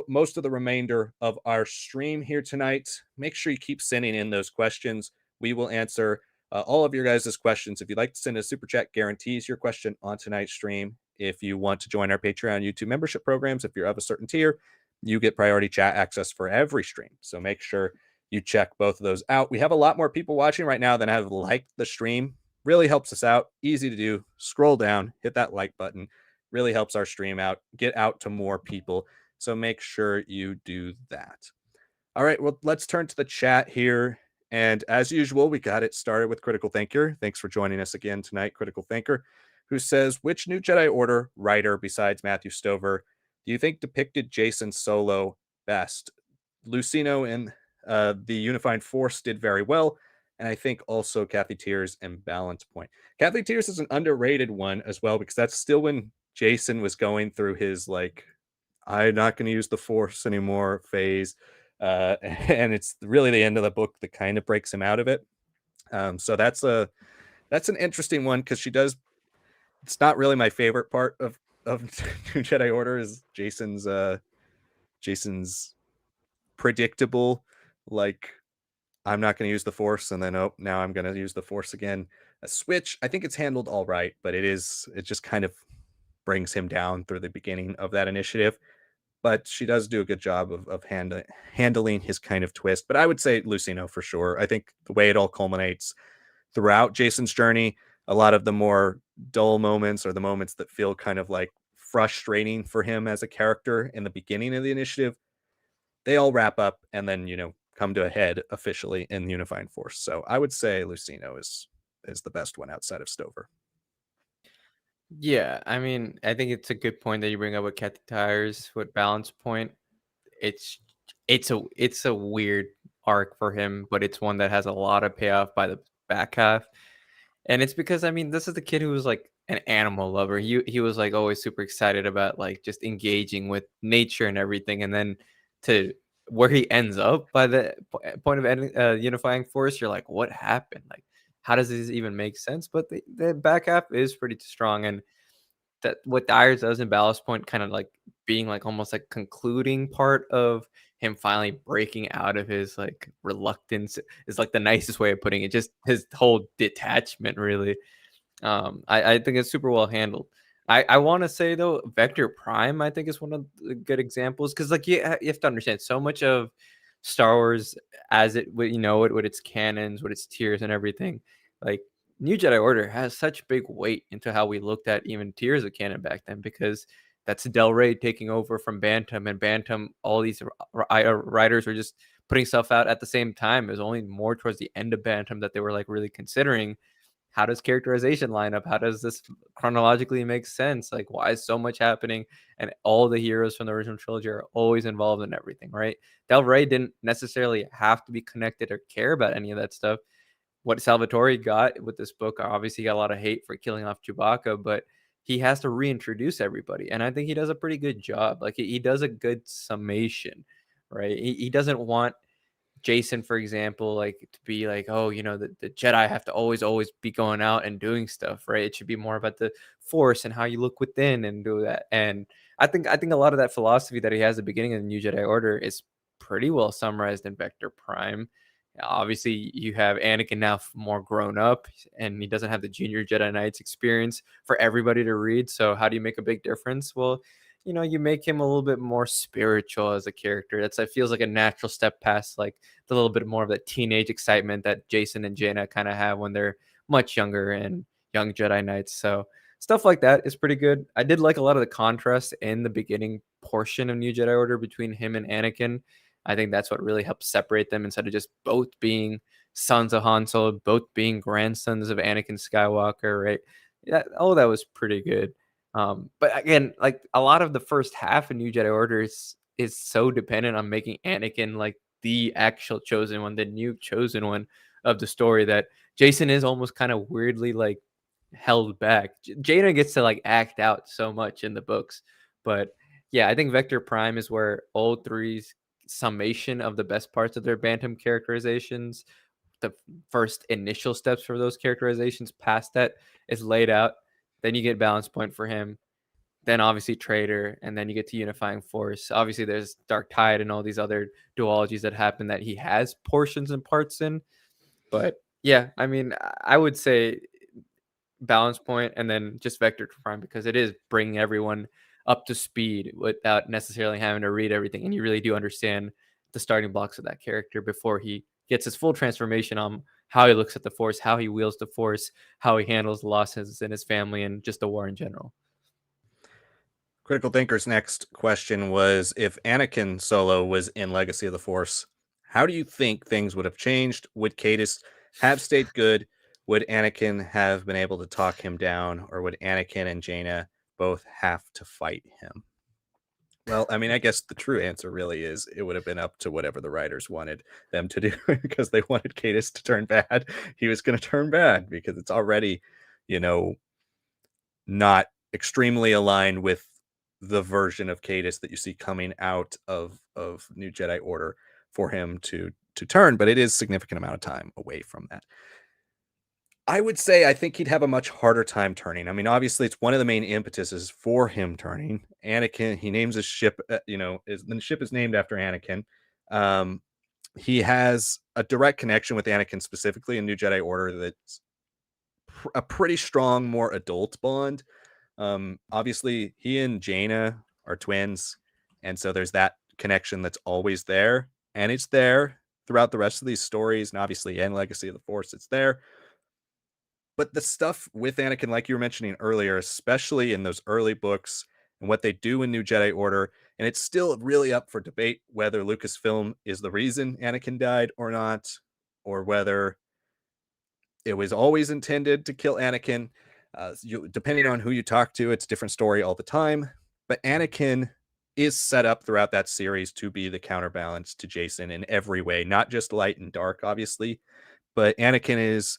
most of the remainder of our stream here tonight. Make sure you keep sending in those questions. We will answer all of your guys' questions. If you'd like to send a super chat, guarantees your question on tonight's stream. If you want to join our Patreon YouTube membership programs, if you're of a certain tier, you get priority chat access for every stream. So make sure you check both of those out. We have a lot more people watching right now than have liked the stream. Really helps us out. Easy to do. Scroll down, hit that like button. Really helps our stream out, get out to more people. So make sure you do that. All right, well, let's turn to the chat here. And as usual, we got it started with Critical Thinker. Thanks for joining us again tonight, Critical Thinker, who says, which New Jedi Order writer besides Matthew Stover do you think depicted Jason Solo best? Lucino in the Unifying Force did very well, and I think also Kathy Tears and Balance Point. Kathy Tears is an underrated one as well, because that's still when Jason was going through his, like, I'm not going to use the Force anymore phase. And it's really the end of the book that kind of breaks him out of it. So that's a That's an interesting one because she does. It's not really my favorite part of New Jedi Order is Jason's predictable, like, I'm not going to use the Force, and then oh, now I'm going to use the Force again. A switch, I think it's handled all right, but it just kind of brings him down through the beginning of that initiative. But she does do a good job of handling his kind of twist. But I would say Lucino for sure. I think the way it all culminates throughout Jason's journey, a lot of the more dull moments or the moments that feel kind of like frustrating for him as a character in the beginning of the initiative, they all wrap up and then, come to a head officially in Unifying Force. So I would say Lucino is the best one outside of Stover. Yeah, I mean, I think it's a good point that you bring up with Cat the Tires with Balance Point. It's it's a weird arc for him, but it's one that has a lot of payoff by the back half. And it's because, I mean, this is the kid who was like an animal lover. He was like always super excited about like just engaging with nature and everything. And then to where he ends up by the point of ending, unifying force, you're like, what happened? Like, how does this even make sense? But the back half is pretty strong. And that what Dyers does in Ballast Point kind of like being like almost like concluding part of him finally breaking out of his like reluctance is like the nicest way of putting it. Just his whole detachment, really. I think it's super well handled. I want to say though, Vector Prime, I think is one of the good examples because like you have to understand so much of Star Wars as you know it with its canons, with its tiers and everything. Like New Jedi Order has such big weight into how we looked at even tiers of canon back then because that's Del Rey taking over from Bantam and Bantam. All these writers were just putting stuff out at the same time. It was only more towards the end of Bantam that they were like really considering how does characterization line up? How does this chronologically make sense? Like, why is so much happening? And all the heroes from the original trilogy are always involved in everything, right? Del Rey didn't necessarily have to be connected or care about any of that stuff. What Salvatore got with this book, obviously, he got a lot of hate for killing off Chewbacca, but he has to reintroduce everybody. And I think he does a pretty good job. Like, he does a good summation, right? He doesn't want Jason, for example, like to be like, oh, the Jedi have to always be going out and doing stuff, right? It should be more about the Force and how you look within and do that. And I think a lot of that philosophy that he has at the beginning of the New Jedi Order is pretty well summarized in Vector Prime. Obviously, you have Anakin now more grown up, and he doesn't have the Junior Jedi Knights experience for everybody to read. So, how do you make a big difference? Well, you make him a little bit more spiritual as a character. That feels like a natural step past like the little bit more of that teenage excitement that Jason and Jaina kind of have when they're much younger and young Jedi Knights. So stuff like that is pretty good. I did like a lot of the contrast in the beginning portion of New Jedi Order between him and Anakin. I think that's what really helps separate them instead of just both being sons of Han Solo, both being grandsons of Anakin Skywalker, right? Yeah, all that was pretty good. But again, like a lot of the first half of New Jedi Order is so dependent on making Anakin like the actual chosen one, the new chosen one of the story that Jason is almost kind of weirdly like held back. Jaina gets to like act out so much in the books, but yeah, I think Vector Prime is where all three's summation of the best parts of their Bantam characterizations, the first initial steps for those characterizations past that is laid out. Then you get balance point for him. Then obviously Traitor, and then you get to Unifying Force. Obviously, there's Dark Tide and all these other duologies that happen that he has portions and parts in. But yeah, I mean, I would say balance point and then just Vector Prime because it is bringing everyone up to speed without necessarily having to read everything, and you really do understand the starting blocks of that character before he gets his full transformation on how he looks at the Force, how he wields the Force, how he handles losses in his family, and just the war in general. Critical Thinker's next question was if Anakin Solo was in Legacy of the Force, how do you think things would have changed? Would Cadus have stayed good? Would Anakin have been able to talk him down? Or would Anakin and Jaina both have to fight him? Well, I mean, I guess the true answer really is it would have been up to whatever the writers wanted them to do because they wanted Cadus to turn bad. He was going to turn bad because it's already, you know, not extremely aligned with the version of Cadus that you see coming out of New Jedi Order for him to turn, but it is significant amount of time away from that. I would say I think he'd have a much harder time turning. I mean, obviously, it's one of the main impetuses for him turning. Anakin, he names his ship, the ship is named after Anakin. Um, he has a direct connection with Anakin specifically in New Jedi Order that's a pretty strong, more adult bond. Obviously, he and Jaina are twins, and so there's that connection that's always there, and it's there throughout the rest of these stories, and obviously, in Legacy of the Force, it's there. But the stuff with Anakin, like you were mentioning earlier, especially in those early books and what they do in New Jedi Order, and it's still really up for debate whether Lucasfilm is the reason Anakin died or not, or whether it was always intended to kill Anakin. Depending on who you talk to, it's a different story all the time. But Anakin is set up throughout that series to be the counterbalance to Jason in every way, not just light and dark, obviously, but Anakin is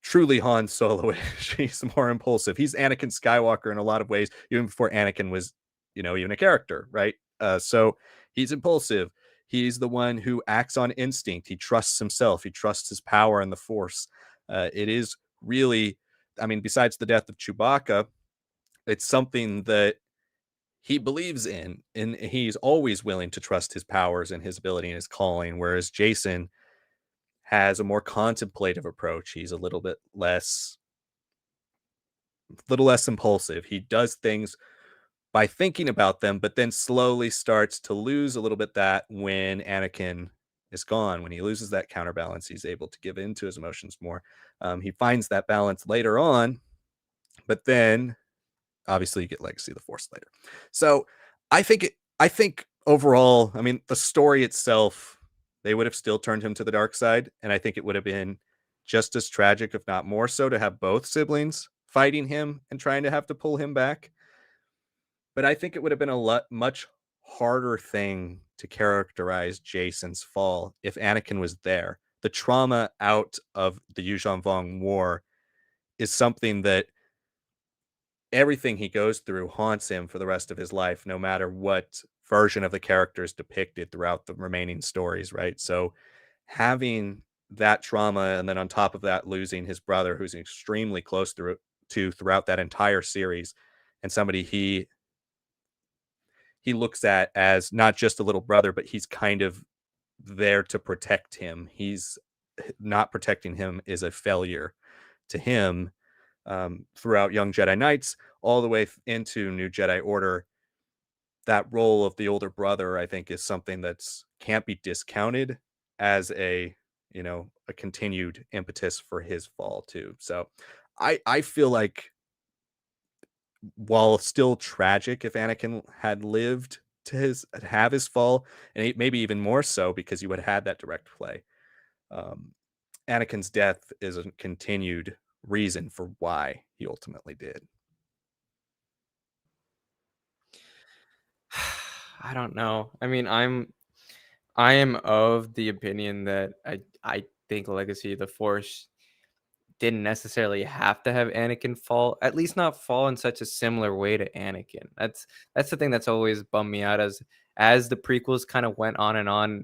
truly Han Solo-ish. He's more impulsive. He's Anakin Skywalker in a lot of ways, even before Anakin was, even a character, right? So he's impulsive. He's the one who acts on instinct. He trusts himself. He trusts his power and the Force. It is really, I mean, besides the death of Chewbacca, it's something that he believes in, and he's always willing to trust his powers and his ability and his calling. Whereas Jason has a more contemplative approach. He's a little less impulsive. He does things by thinking about them, but then slowly starts to lose a little bit that when Anakin is gone. When he loses that counterbalance, he's able to give in to his emotions more. He finds that balance later on, but then obviously you get Legacy of the Force later. So I think overall, I mean, the story itself, they would have still turned him to the dark side, and I think it would have been just as tragic, if not more so, to have both siblings fighting him and trying to have to pull him back. But I think it would have been much harder thing to characterize Jason's fall if Anakin was there. The trauma out of the Yuuzhan Vong War is something that everything he goes through haunts him for the rest of his life, no matter what version of the character is depicted throughout the remaining stories, right? So having that trauma, and then on top of that, losing his brother, who's extremely close to throughout that entire series, and somebody he looks at as not just a little brother, but he's kind of there to protect him. He's not protecting him is a failure to him, throughout Young Jedi Knights all the way into New Jedi Order. That role of the older brother, I think, is something that's can't be discounted as a continued impetus for his fall too. So I feel like while still tragic if Anakin had lived to have his fall, and maybe even more so because you would have had that direct play. Um, Anakin's death is a continued reason for why he ultimately did. I don't know. I mean, I am of the opinion that I think Legacy of the Force didn't necessarily have to have Anakin fall, at least not fall in such a similar way to Anakin. That's the thing that's always bummed me out as the prequels kind of went on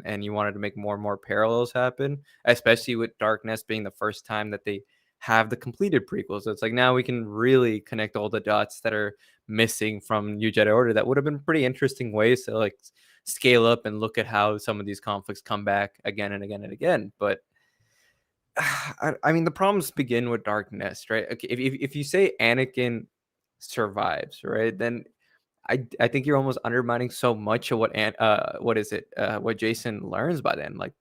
and you wanted to make more and more parallels happen, especially with Darkness being the first time that they have the completed prequels. So it's like now we can really connect all the dots that are missing from New Jedi Order. That would have been pretty interesting ways to like scale up and look at how some of these conflicts come back again and again and again. But I mean, the problems begin with Darkness, right? Okay, if you say Anakin survives, right, then I think you're almost undermining so much of what is it what Jason learns by then. Like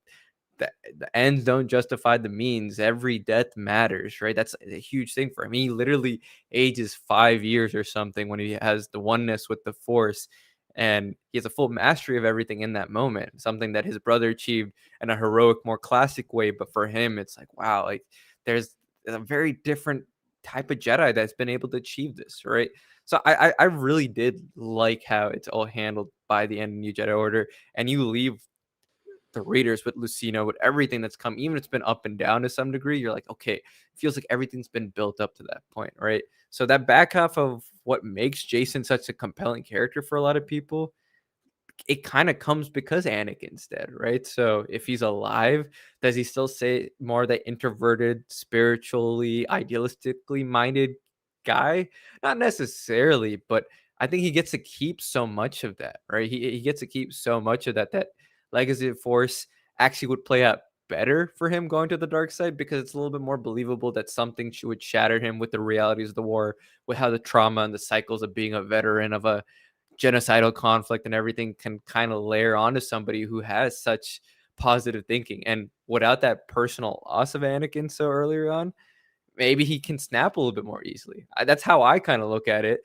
the ends don't justify the means. Every death matters, right? That's a huge thing for him. He literally ages 5 years or something when he has the oneness with the Force, and he has a full mastery of everything in that moment. Something that his brother achieved in a heroic, more classic way, but for him, it's like wow, like there's a very different type of Jedi that's been able to achieve this, right? So I really did like how it's all handled by the end of New Jedi Order, and you leave the Raiders with Lucino, with everything that's come, even if it's been up and down to some degree, you're like, okay, it feels like everything's been built up to that point, right? So that back half of what makes Jason such a compelling character for a lot of people it kind of comes because Anakin's dead, right? So if he's alive, does he still say more that introverted, spiritually, idealistically minded guy? Not necessarily, but I think he gets to keep so much of that, right? He gets to keep so much of that that legacy of Force actually would play out better for him going to the dark side because it's a little bit more believable that something would shatter him with the realities of the war, with how the trauma and the cycles of being a veteran of a genocidal conflict and everything can kind of layer onto somebody who has such positive thinking. And without that personal loss of Anakin so earlier on, maybe he can snap a little bit more easily. That's how I kind of look at it.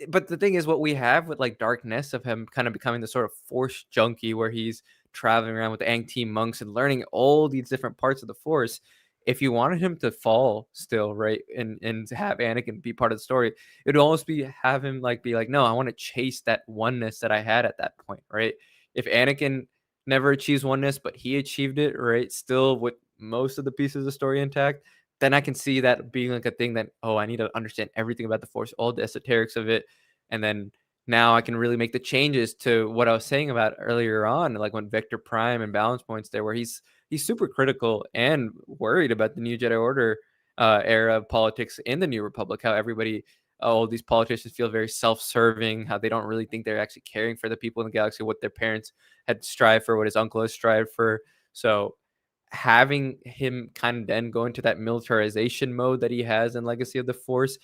But the thing is, what we have with like Darkness of him kind of becoming the sort of Force junkie, where he's traveling around with the Aang monks and learning all these different parts of the Force. If you wanted him to fall still, right, and to have Anakin be part of the story, it'd almost be have him like be like, no, I want to chase that oneness that I had at that point, right? If Anakin never achieves oneness, but he achieved it, right, still with most of the pieces of the story intact, then I can see that being like a thing that, oh, I need to understand everything about the Force, all the esoterics of it. And then now I can really make the changes to what I was saying about earlier on, like when Vector Prime and Balance Points there, where he's super critical and worried about the New Jedi Order era of politics in the New Republic, how everybody, all these politicians feel very self-serving, how they don't really think they're actually caring for the people in the galaxy, what their parents had strived for, what his uncle has strived for. So having him kind of then go into that militarization mode that he has in Legacy of the Force,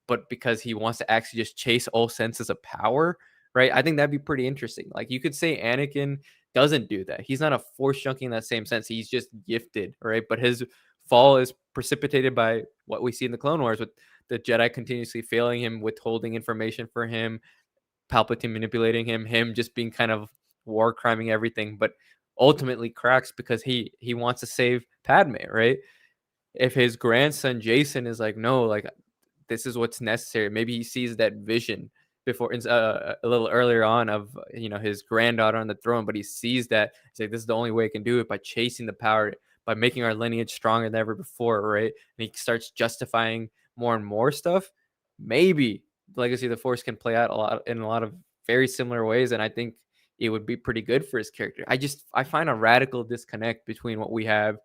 but because he wants to actually just chase all senses of power, right? I think that'd be pretty interesting. Like you could say Anakin doesn't do that. He's not a Force junkie in that same sense. He's just gifted, right? But his fall is precipitated by what we see in the Clone Wars with the Jedi continuously failing him, withholding information for him, Palpatine manipulating him, him just being kind of war criming everything, but ultimately cracks because he wants to save Padme, right? If his grandson Jason is like, no, like this is what's necessary. Maybe he sees that vision before a little earlier on of his granddaughter on the throne, but he sees that he's like, this is the only way I can do it by chasing the power, by making our lineage stronger than ever before, right? And he starts justifying more and more stuff. Maybe Legacy of the Force can play out a lot of very similar ways, and I think it would be pretty good for his character. I find a radical disconnect between what we have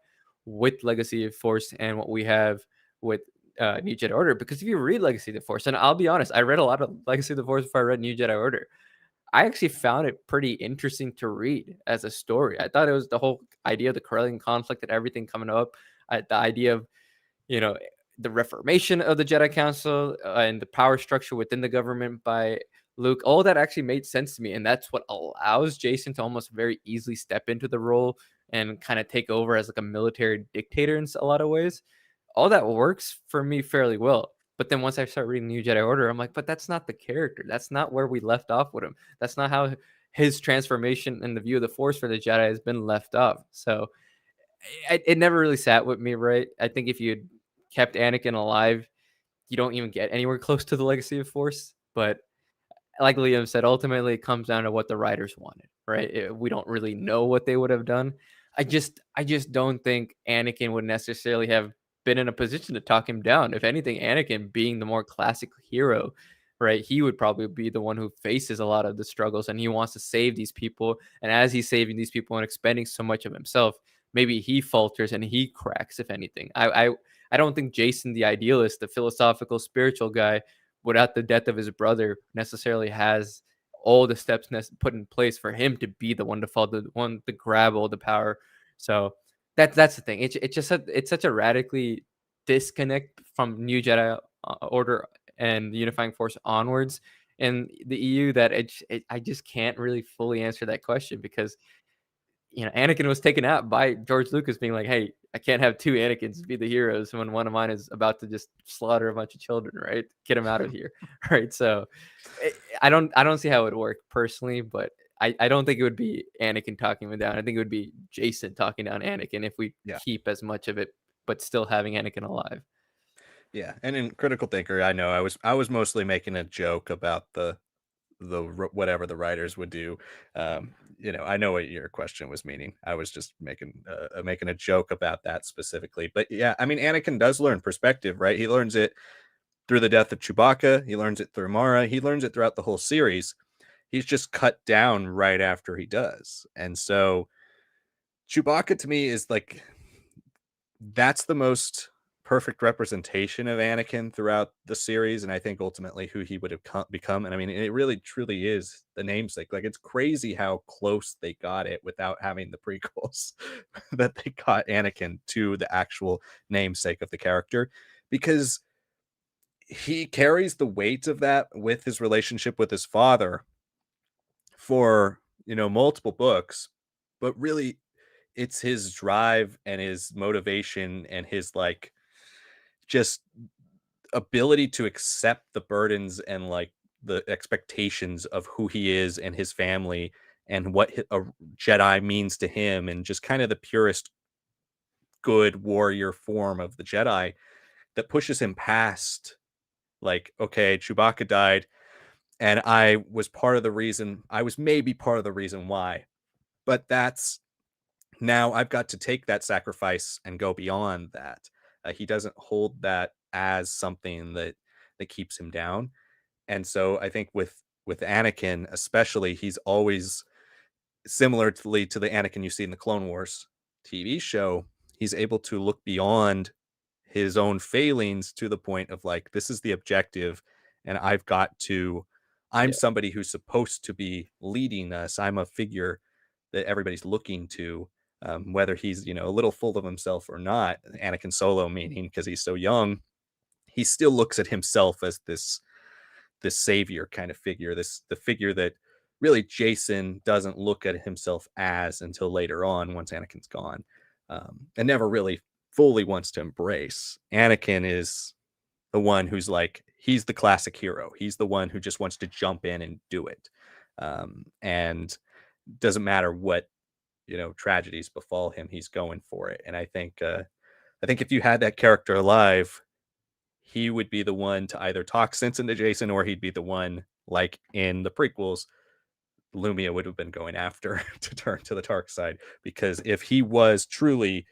with Legacy of Force and what we have with New Jedi Order. Because if you read Legacy of the Force, and I'll be honest, I read a lot of Legacy of the Force before I read New Jedi Order. I actually found it pretty interesting to read as a story. I thought it was the whole idea of the Corellian conflict and everything coming up. The idea of you know the reformation of the Jedi Council and the power structure within the government by Luke, all that actually made sense to me, and that's what allows Jason to almost very easily step into the role and kind of take over as like a military dictator in a lot of ways. All that works for me fairly well. But then once I start reading New Jedi Order, I'm like, but that's not the character. That's not where we left off with him. That's not how his transformation and the view of the Force for the Jedi has been left off. So it never really sat with me, right? I think if you kept Anakin alive, you don't even get anywhere close to the legacy of Force. But like Liam said, ultimately it comes down to what the writers wanted, right? We don't really know what they would have done. I just don't think Anakin would necessarily have been in a position to talk him down. If anything, Anakin being the more classic hero, right? He would probably be the one who faces a lot of the struggles and he wants to save these people. And as he's saving these people and expending so much of himself, maybe he falters and he cracks, if anything. I don't think Jason, the idealist, the philosophical, spiritual guy, without the death of his brother, necessarily has all the steps put in place for him to be the one to fall, the one to grab all the power. So that's the thing. It's just it's such a radically disconnect from New Jedi Order and the Unifying Force onwards in the EU that I just can't really fully answer that question because Anakin was taken out by George Lucas being like, "Hey, I can't have two Anakins be the heroes when one of mine is about to just slaughter a bunch of children, right? Get him out of here." Right? So, I don't see how it would work personally, but I don't think it would be Anakin talking him down. I think it would be Jason talking down Anakin if we Yeah. keep as much of it, but still having Anakin alive. Yeah. And in Critical Thinker, I know I was mostly making a joke about whatever the writers would do. I know what your question was meaning. I was just making a joke about that specifically. But yeah, I mean, Anakin does learn perspective, right? He learns it through the death of Chewbacca. He learns it through Mara. He learns it throughout the whole series. he's just cut down right after he does. And so Chewbacca to me is like that's the most perfect representation of Anakin throughout the series, and I think ultimately who he would have become. And I mean, it really truly is the namesake. Like it's crazy how close they got it without having the prequels that they got Anakin to the actual namesake of the character, because he carries the weight of that with his relationship with his father for multiple books, but really it's his drive and his motivation and his like just ability to accept the burdens and like the expectations of who he is and his family and what a Jedi means to him, and just kind of the purest good warrior form of the Jedi that pushes him past like, okay, Chewbacca died and I was maybe part of the reason why, but that's now I've got to take that sacrifice and go beyond that. He doesn't hold that as something that keeps him down. And so I think with Anakin especially, he's always similarly to the Anakin you see in the Clone Wars TV show, he's able to look beyond his own failings to the point of like, this is the objective, and I'm Yeah. somebody who's supposed to be leading us. I'm a figure that everybody's looking to, whether he's a little full of himself or not. Anakin Solo, meaning because he's so young, he still looks at himself as this savior kind of figure, this the figure that really Jason doesn't look at himself as until later on once Anakin's gone, and never really fully wants to embrace. Anakin is the one who's like he's the classic hero. He's the one who just wants to jump in and do it, and doesn't matter what tragedies befall him. He's going for it, and I think if you had that character alive, he would be the one to either talk sense into Jason, or he'd be the one, like in the prequels, Lumia would have been going after to turn to the dark side. Because if he was truly,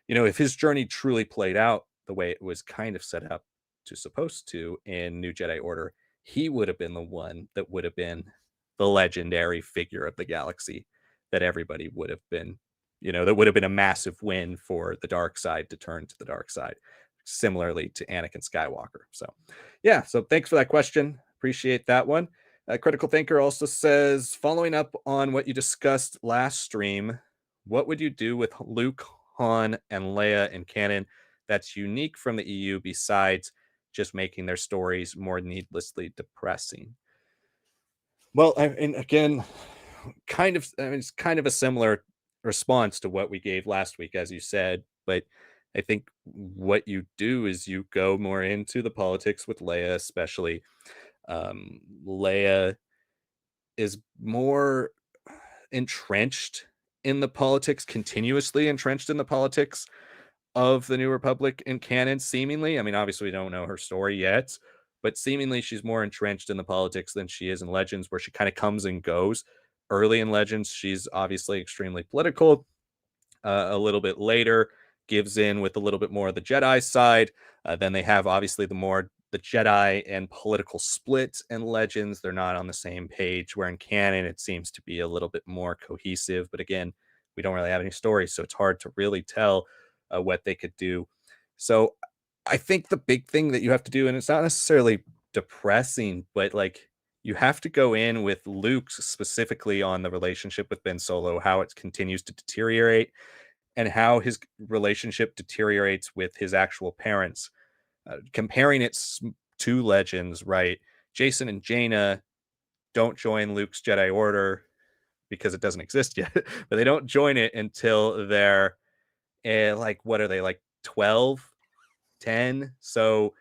if his journey truly played out the way it was kind of set up to supposed to in New Jedi Order, he would have been the one that would have been the legendary figure of the galaxy that everybody would have been, that would have been a massive win for the dark side to turn to the dark side, similarly to Anakin Skywalker. So, yeah, so thanks for that question. Appreciate that one. Critical Thinker also says, following up on what you discussed last stream, what would you do with Luke, Han, and Leia in canon that's unique from the EU besides just making their stories more needlessly depressing? Well, and again, it's kind of a similar response to what we gave last week, as you said, but I think what you do is you go more into the politics with Leia, especially. Leia is more entrenched in the politics, continuously entrenched in the politics of the New Republic in canon, seemingly. I mean, obviously, we don't know her story yet, but seemingly she's more entrenched in the politics than she is in Legends, where she kind of comes and goes. Early in Legends, she's obviously extremely political. A little bit later, gives in with a little bit more of the Jedi side. Then they have obviously the Jedi and political split in Legends. They're not on the same page. Where in canon, it seems to be a little bit more cohesive. But again, we don't really have any stories, so it's hard to really tell what they could do. So I think the big thing that you have to do, and it's not necessarily depressing, but like you have to go in with Luke specifically on the relationship with Ben Solo, how it continues to deteriorate, and how his relationship deteriorates with his actual parents. Comparing it to Legends, right? Jason and Jaina don't join Luke's Jedi Order because it doesn't exist yet, but they don't join it until they're like, what are they, like 12, 10? So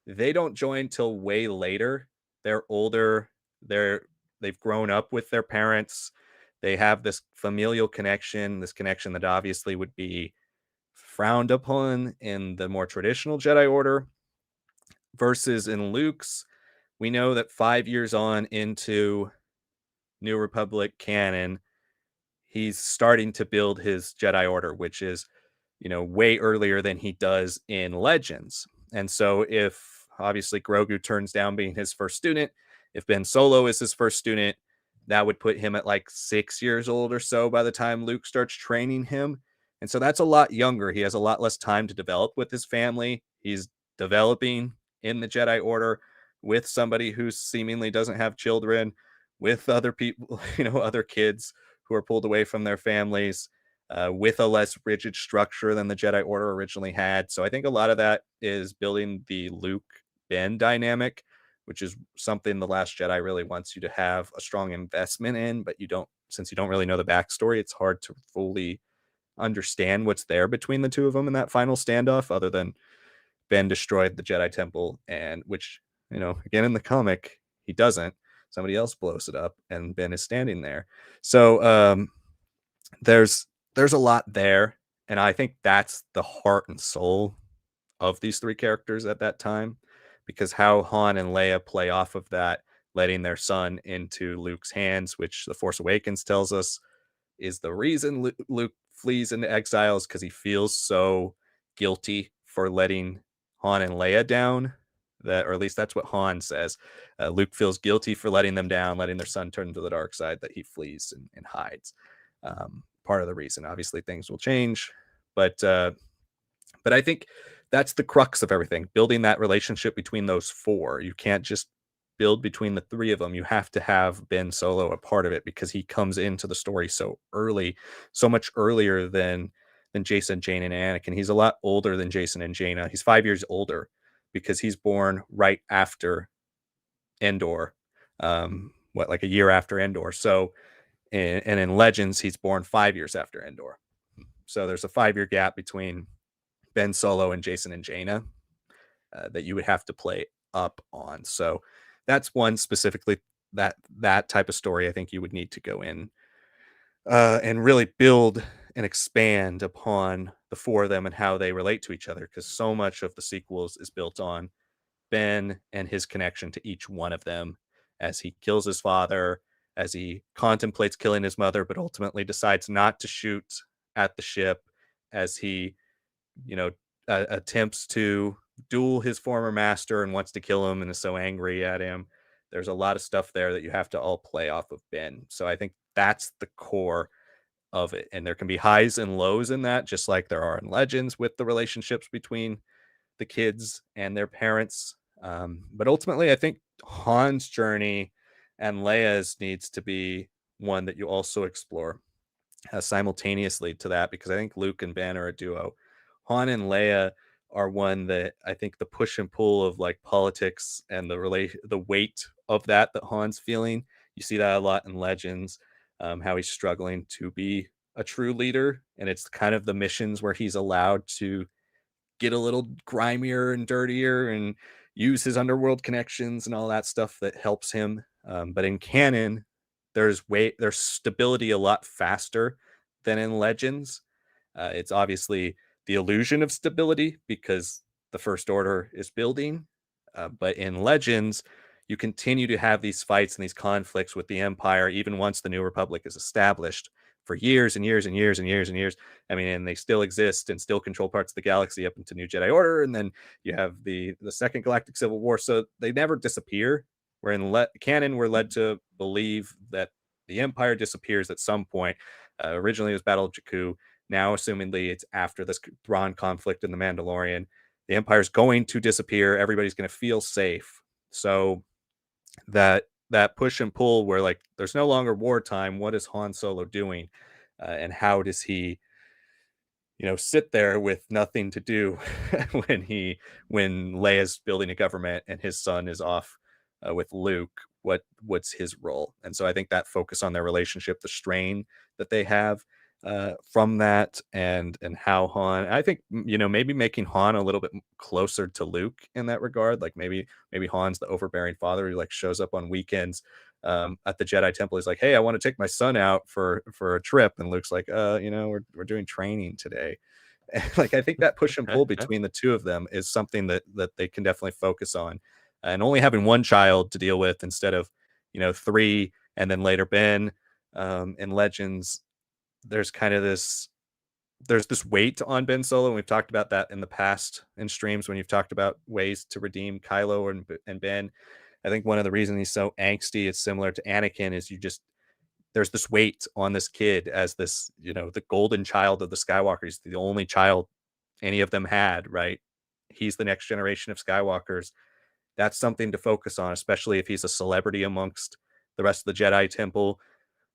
they don't join till way later. They're older. They've grown up with their parents. They have this familial connection, this connection that obviously would be frowned upon in the more traditional Jedi Order. Versus in Luke's, we know that 5 years on into New Republic canon, he's starting to build his Jedi Order, which is, way earlier than he does in Legends. And so if obviously Grogu turns down being his first student, if Ben Solo is his first student, That would put him at like 6 years old or so by the time Luke starts training him. And so that's a lot younger. He has a lot less time to develop with his family. He's developing in the Jedi Order with somebody who seemingly doesn't have children, with other people, other kids who are pulled away from their families, with a less rigid structure than the Jedi Order originally had. So I think a lot of that is building the Luke Ben dynamic, which is something The Last Jedi really wants you to have a strong investment in, but since you don't really know the backstory, it's hard to fully understand what's there between the two of them in that final standoff, other than Ben destroyed the Jedi Temple, and which, again in the comic, he doesn't. Somebody else blows it up, and Ben is standing there. So there's a lot there, and I think that's the heart and soul of these three characters at that time, because how Han and Leia play off of that, letting their son into Luke's hands, which The Force Awakens tells us is the reason Luke flees into exile, is because he feels so guilty for letting Han and Leia down. That, or at least that's what Han says. Luke feels guilty for letting them down, letting their son turn to the dark side, that he flees and hides. Part of the reason, obviously, things will change, but I think that's the crux of everything, building that relationship between those four. You can't just build between the three of them. You have to have Ben Solo a part of it, because he comes into the story so early, so much earlier than Jason, Jane, and Anakin. He's a lot older than Jason and Jaina. He's 5 years older because he's born right after Endor. Like a year after Endor. So, and in Legends, he's born 5 years after Endor. So there's a 5 year gap between Ben Solo and Jason and Jaina that you would have to play up on. So that's one specifically, that type of story I think you would need to go in and really build and expand upon the four of them and how they relate to each other, because so much of the sequels is built on Ben and his connection to each one of them, as he kills his father, as he contemplates killing his mother, but ultimately decides not to shoot at the ship, as he attempts to duel his former master and wants to kill him and is so angry at him. There's a lot of stuff there that you have to all play off of Ben. So I think that's the core of it. And there can be highs and lows in that, just like there are in Legends with the relationships between the kids and their parents. But ultimately, I think Han's journey and Leia's needs to be one that you also explore simultaneously to that, because I think Luke and Ben are a duo. Han and Leia are one that I think the push and pull of like politics and the weight of that Han's feeling. You see that a lot in Legends, how he's struggling to be a true leader, and it's kind of the missions where he's allowed to get a little grimier and dirtier and use his underworld connections and all that stuff that helps him. But in canon, there's stability a lot faster than in Legends. It's obviously the illusion of stability because the First Order is building. But in Legends, you continue to have these fights and these conflicts with the Empire, even once the New Republic is established, for years and years and years and years and years. I mean, and they still exist and still control parts of the galaxy up into New Jedi Order, and then you have the Second Galactic Civil War. So they never disappear. Where in canon, we're led to believe that the Empire disappears at some point. Originally, it was Battle of Jakku. Now, assumingly, it's after this Thrawn conflict in the Mandalorian. The Empire's going to disappear. Everybody's going to feel safe. So that push and pull, where like there's no longer wartime. What is Han Solo doing, and how does he sit there with nothing to do when Leia's building a government and his son is off with Luke? What's his role? And so I think that focus on their relationship, the strain that they have from that, and how Han, I think maybe making Han a little bit closer to Luke in that regard. Like maybe Han's the overbearing father who like shows up on weekends at the Jedi Temple. He's like, hey, I want to take my son out for a trip, and Luke's like, we're doing training today. Like I think that push and pull between the two of them is something that they can definitely focus on, and only having one child to deal with instead of three, and then later Ben. In Legends, there's kind of this weight on Ben Solo, and we've talked about that in the past in streams when you've talked about ways to redeem Kylo and Ben. I think one of the reasons he's so angsty, it's similar to Anakin, is there's this weight on this kid as this, the golden child of the Skywalkers, the only child any of them had, right? He's the next generation of Skywalkers. That's something to focus on, especially if he's a celebrity amongst the rest of the Jedi Temple.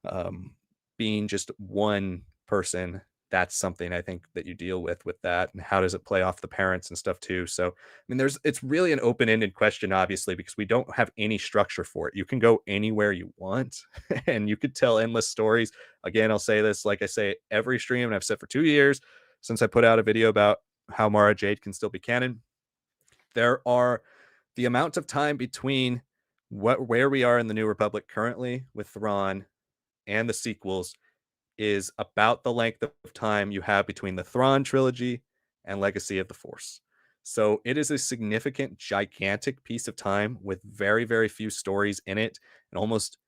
um, Being just one person, that's something I think that you deal with that, and how does it play off the parents and stuff too. So I mean, it's really an open-ended question, obviously, because we don't have any structure for it. You can go anywhere you want and you could tell endless stories. Again, I'll say this, like I say every stream, and I've said for 2 years since I put out a video about how Mara Jade can still be canon. There are the amount of time between where we are in the New Republic currently with Thrawn and the sequels is about the length of time you have between the Thrawn trilogy and Legacy of the Force. So it is a significant, gigantic piece of time with very, very few stories in it, and almost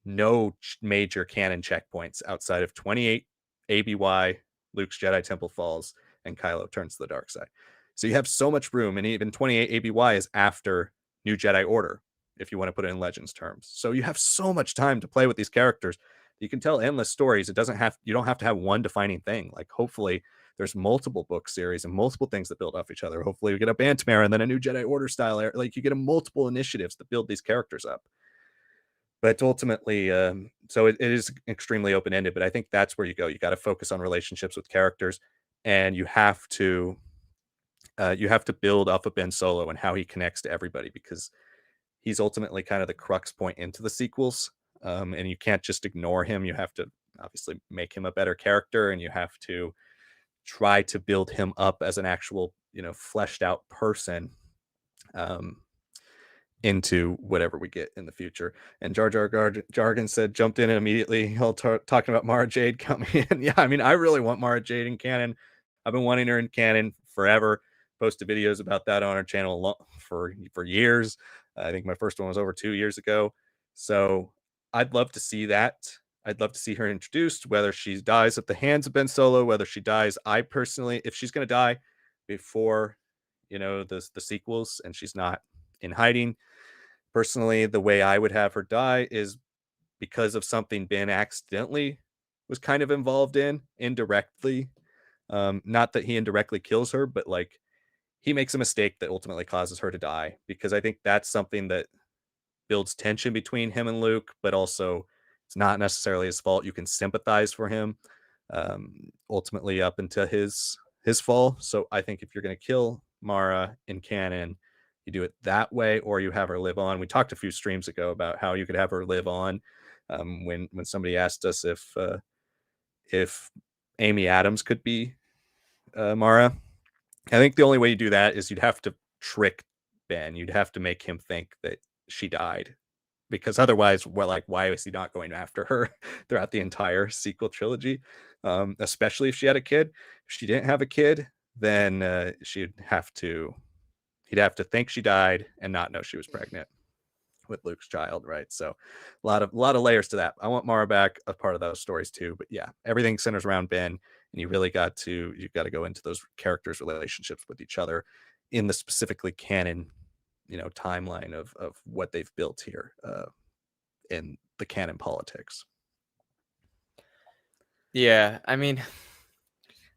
no major canon checkpoints outside of 28 ABY, Luke's Jedi Temple falls, and Kylo turns to the dark side. So you have so much room, and even 28 ABY is after New Jedi Order, if you want to put it in Legends terms. So you have so much time to play with these characters. You can tell endless stories. You don't have to have one defining thing. Like, hopefully there's multiple book series and multiple things that build off each other. Hopefully we get a Bantamara and then a New Jedi Order style. Like, you get a multiple initiatives that build these characters up. But ultimately, so it is extremely open-ended, but I think that's where you go. You got to focus on relationships with characters, and you have to build off of Ben Solo and how he connects to everybody, because he's ultimately kind of the crux point into the sequels. And you can't just ignore him. You have to obviously make him a better character, and you have to try to build him up as an actual, fleshed out person, um, into whatever we get in the future. And Jar Jar Jargon said, jumped in and immediately all talking about Mara Jade coming in. Yeah, I mean, I really want Mara Jade in canon. I've been wanting her in canon forever. Posted videos about that on our channel for years. I think my first one was over 2 years ago. So I'd love to see that. I'd love to see her introduced, whether she dies at the hands of Ben Solo, whether she dies. I personally, if she's going to die before, the sequels, and she's not in hiding, personally, the way I would have her die is because of something Ben accidentally was kind of involved in indirectly. Not that he indirectly kills her, but like, he makes a mistake that ultimately causes her to die, because I think that's something that builds tension between him and Luke, but also it's not necessarily his fault. You can sympathize for him, ultimately up into his fall. So I think if you're going to kill Mara in canon, you do it that way, or you have her live on. We talked a few streams ago about how you could have her live on. When somebody asked us if Amy Adams could be Mara, I think the only way you do that is you'd have to trick Ben. You'd have to make him think that she died, because otherwise, well, like, why is he not going after her throughout the entire sequel trilogy? Especially if she had a kid. If she didn't have a kid, then he'd have to think she died and not know she was pregnant with Luke's child, right? So a lot of layers to that. I want Mara back, a part of those stories too. But yeah, everything centers around Ben, and you got to go into those characters' relationships with each other in the specifically canon, timeline of what they've built here, in the canon politics. Yeah, I mean,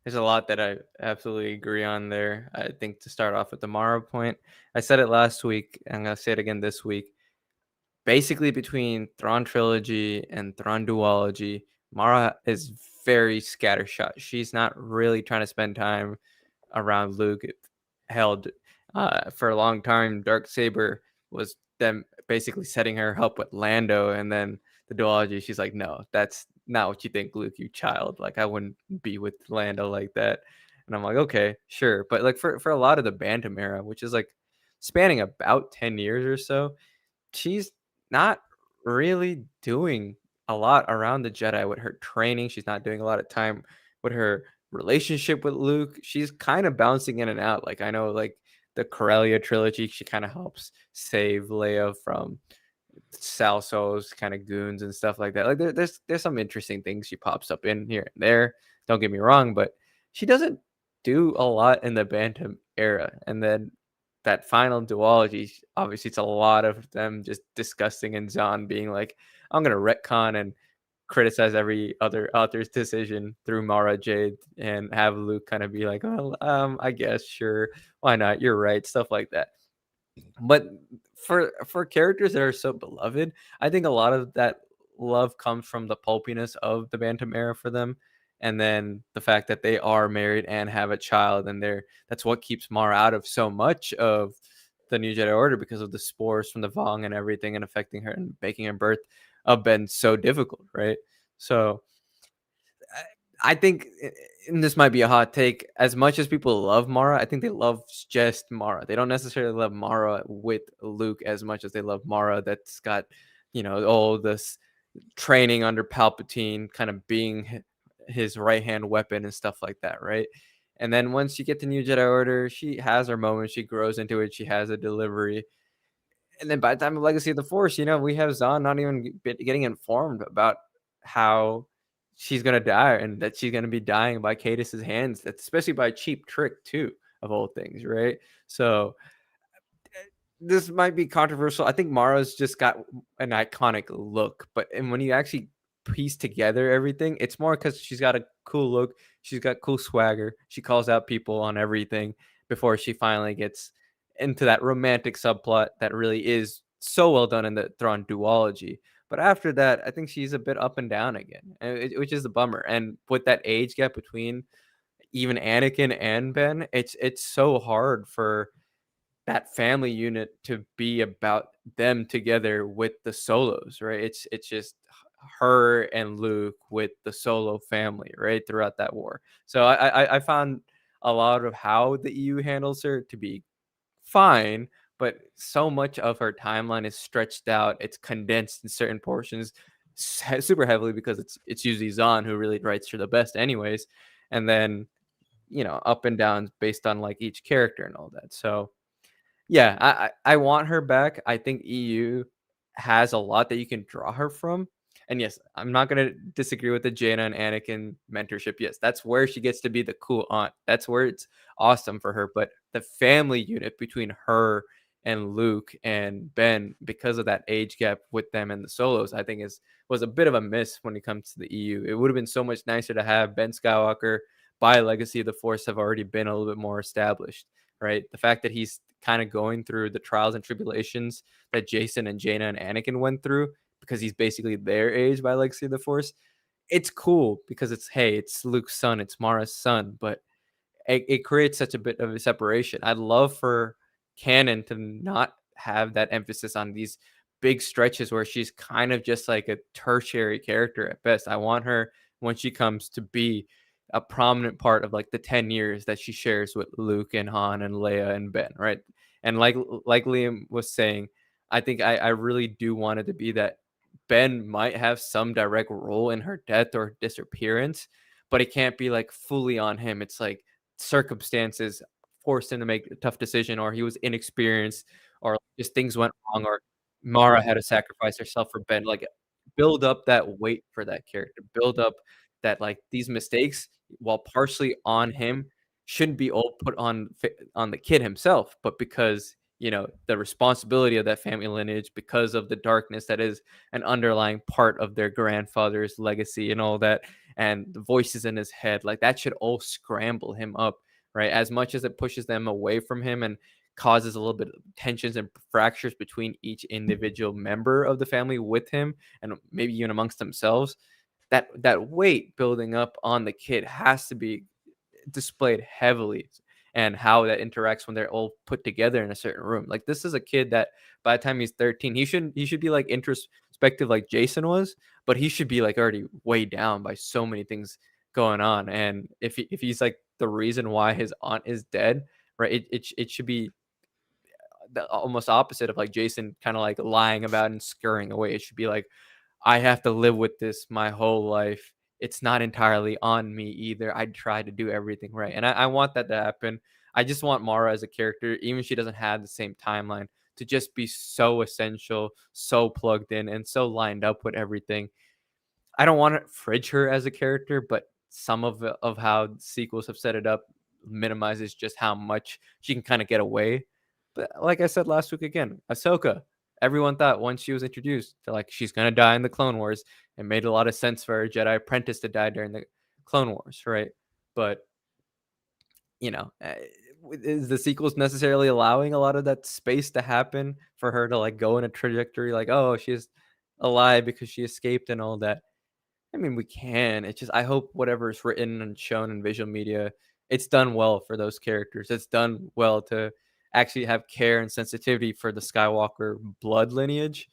there's a lot that I absolutely agree on there. I think to start off with the Mara point, I said it last week, and I'm gonna say it again this week. Basically, between Thrawn trilogy and Thrawn duology, Mara is very scattershot. She's not really trying to spend time around Luke. It held for a long time. Dark Saber was them basically setting her up with Lando, and then the duology. She's like, no, that's not what you think, Luke. You child. Like, I wouldn't be with Lando like that. And I'm like, okay, sure, but like for a lot of the Bantam era, which is like spanning about 10 years or so, she's not really doing a lot around the Jedi with her training. She's not doing a lot of time with her relationship with Luke. She's kind of bouncing in and out. Like, I know, like the Corellia trilogy, she kind of helps save Leia from Salso's kind of goons and stuff like that. Like, there's some interesting things she pops up in here and there. Don't get me wrong, but she doesn't do a lot in the Bantam era. And then that final duology, obviously, it's a lot of them just discussing and Zahn being like, "I'm gonna retcon and criticize every other author's decision through Mara Jade and have Luke kind of be like, "Well, I guess, sure, why not? You're right," stuff like that. But for characters that are so beloved, I think a lot of that love comes from the pulpiness of the Bantam era for them, and then the fact that they are married and have a child, and that's what keeps Mara out of so much of the New Jedi Order because of the spores from the Vong and everything and affecting her and making her birth been so difficult, right? So I think, and this might be a hot take, as much as people love Mara, I think they love just Mara. They don't necessarily love Mara with Luke as much as they love Mara that's got, all this training under Palpatine, kind of being his right hand weapon and stuff like that, right? And then once you get to New Jedi Order, she has her moment. She grows into it. She has a delivery, and then by the time of Legacy of the Force, we have Zahn not even getting informed about how she's gonna die and that she's gonna be dying by Cadus's hands. That's especially by a cheap trick too, of all things, right? So this might be controversial. I think Mara's just got an iconic look, but and when you actually piece together everything, it's more because she's got a cool look, she's got cool swagger, she calls out people on everything before she finally gets into that romantic subplot that really is so well done in the Thrawn duology. But after that, I think she's a bit up and down again, which is a bummer. And with that age gap between even Anakin and Ben, it's so hard for that family unit to be about them together with the solos, right? It's just her and Luke with the solo family, right, throughout that war. So I found a lot of how the EU handles her to be fine, but so much of her timeline is stretched out. It's condensed in certain portions super heavily because it's usually Zahn who really writes her the best, anyways. And then up and downs based on like each character and all that. So yeah, I want her back. I think EU has a lot that you can draw her from. And yes, I'm not gonna disagree with the Jaina and Anakin mentorship. Yes, that's where she gets to be the cool aunt. That's where it's awesome for her. But the family unit between her and Luke and Ben, because of that age gap with them and the solos, I think is was a bit of a miss when it comes to the EU. It would have been so much nicer to have Ben Skywalker by Legacy of the Force have already been a little bit more established, right? The fact that he's kind of going through the trials and tribulations that Jason and Jaina and Anakin went through because he's basically their age by Legacy of the Force. It's cool because it's Luke's son, it's Mara's son, but it creates such a bit of a separation. I'd love for canon to not have that emphasis on these big stretches where she's kind of just like a tertiary character at best. I want her when she comes to be a prominent part of like the 10 years that she shares with Luke and Han and Leia and Ben, right? And like Liam was saying, I think I really do want it to be that Ben might have some direct role in her death or disappearance, but it can't be like fully on him. It's like circumstances forced him to make a tough decision, or he was inexperienced, or just things went wrong, or Mara had to sacrifice herself for Ben. Like, build up that weight for that character. Build up that like these mistakes, while partially on him, shouldn't be all put on the kid himself, but because the responsibility of that family lineage, because of the darkness that is an underlying part of their grandfather's legacy and all that, and the voices in his head, like that should all scramble him up, right? As much as it pushes them away from him and causes a little bit of tensions and fractures between each individual member of the family with him and maybe even amongst themselves, that weight building up on the kid has to be displayed heavily, and how that interacts when they're all put together in a certain room. Like, this is a kid that by the time he's 13, he should be like introspective like Jason was, but he should be like already weighed down by so many things going on. And if he's like the reason why his aunt is dead, right? It should be the almost opposite of like Jason kind of like lying about and scurrying away. It should be like, I have to live with this my whole life. It's not entirely on me either. I try to do everything right. And I want that to happen. I just want Mara as a character, even if she doesn't have the same timeline, to just be so essential, so plugged in, and so lined up with everything. I don't want to fridge her as a character, but some of how sequels have set it up minimizes just how much she can kind of get away. But like I said last week again, Ahsoka, everyone thought once she was introduced, they're like, she's gonna die in the Clone Wars. It made a lot of sense for a Jedi apprentice to die during the Clone Wars, right? But you know, is the sequels necessarily allowing a lot of that space to happen for her to like go in a trajectory like, oh, she's alive because she escaped and all that? I mean, we can. It's just I hope whatever is written and shown in visual media, it's done well for those characters. It's done well to actually have care and sensitivity for the Skywalker blood lineage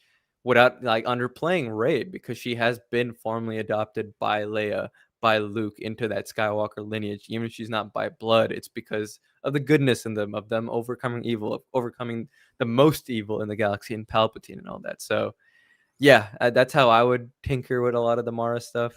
without like underplaying Rey because she has been formally adopted by Leia, by Luke into that Skywalker lineage. Even if she's not by blood, it's because of the goodness in them, of them overcoming evil, of overcoming the most evil in the galaxy and Palpatine and all that. So yeah, that's how I would tinker with a lot of the Mara stuff.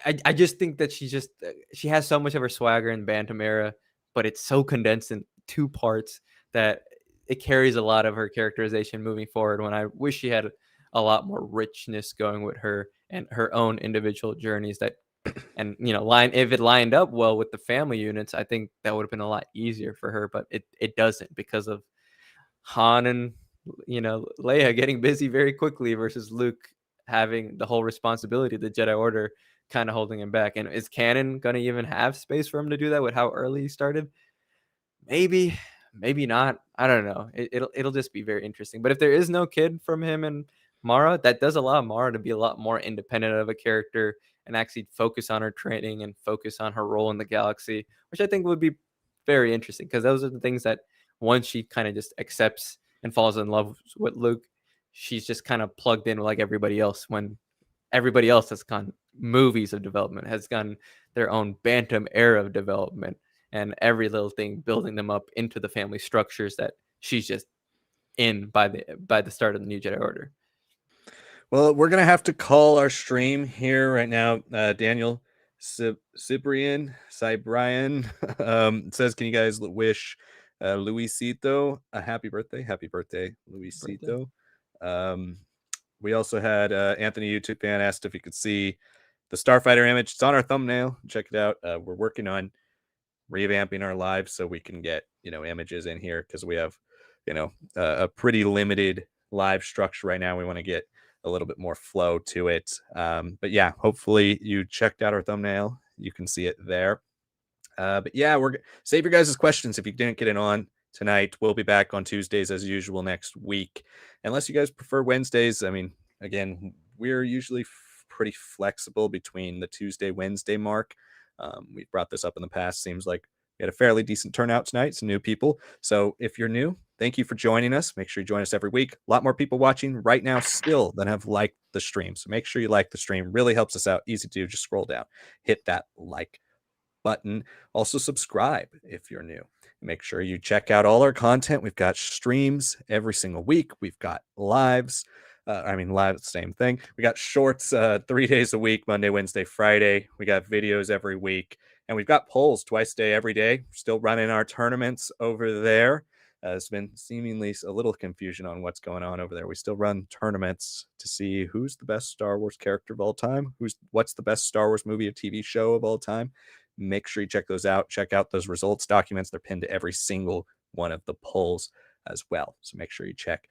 I just think that she has so much of her swagger in Bantam era, but it's so condensed in 2 parts that it carries a lot of her characterization moving forward, when I wish she had a lot more richness going with her and her own individual journeys that and, you know, line if it lined up well with the family units, I think that would have been a lot easier for her, but it doesn't because of Han and, you know, Leia getting busy very quickly versus Luke having the whole responsibility of the Jedi Order kind of holding him back. And is canon going to even have space for him to do that with how early he started? Maybe, maybe not. I don't know. It'll just be very interesting. But if there is no kid from him and Mara, that does allow Mara to be a lot more independent of a character and actually focus on her training and focus on her role in the galaxy, which I think would be very interesting because those are the things that once she kind of just accepts and falls in love with Luke, she's just kind of plugged in like everybody else when everybody else has gone movies of development, has gone their own Bantam era of development, and every little thing building them up into the family structures that she's just in by the start of the New Jedi Order. Well, we're gonna have to call our stream here right now. Daniel Cybrian says, "Can you guys wish Luisito a happy birthday? Happy birthday, Birthday. Luisito." Um, we also had Anthony, YouTube fan, asked if you could see the Starfighter image. It's on our thumbnail. Check it out. We're working on revamping our lives so we can get images in here because we have a pretty limited live structure right now. We want to get a little bit more flow to it, but yeah, hopefully you checked out our thumbnail. You can see it there. But yeah, we're save your guys' questions if you didn't get it on tonight. We'll be back on Tuesdays as usual next week, unless you guys prefer Wednesdays. I mean, again, we're usually pretty flexible between the Tuesday Wednesday mark. We brought this up in the past. Seems like we had a fairly decent turnout tonight, some new people. So if you're new, thank you for joining us. Make sure you join us every week. A lot more people watching right now still than have liked the stream. So make sure you like the stream. Really helps us out. Easy to do. Just scroll down, hit that like button. Also subscribe if you're new. Make sure you check out all our content. We've got streams every single week. We've got lives. Live, same thing. We got shorts 3 days a week, Monday, Wednesday, Friday. We got videos every week. And we've got polls twice a day, every day. Still running our tournaments over there. There's been seemingly a little confusion on what's going on over there. We still run tournaments to see who's the best Star Wars character of all time, what's the best Star Wars movie or TV show of all time. Make sure you check those out. Check out those results documents. They're pinned to every single one of the polls as well. So make sure you check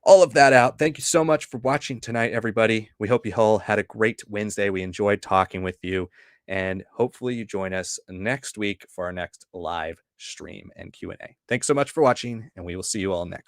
all of that out. Thank you so much for watching tonight, everybody. We hope you all had a great Wednesday. We enjoyed talking with you, and hopefully you join us next week for our next live stream and Q&A. Thanks so much for watching, and we will see you all next.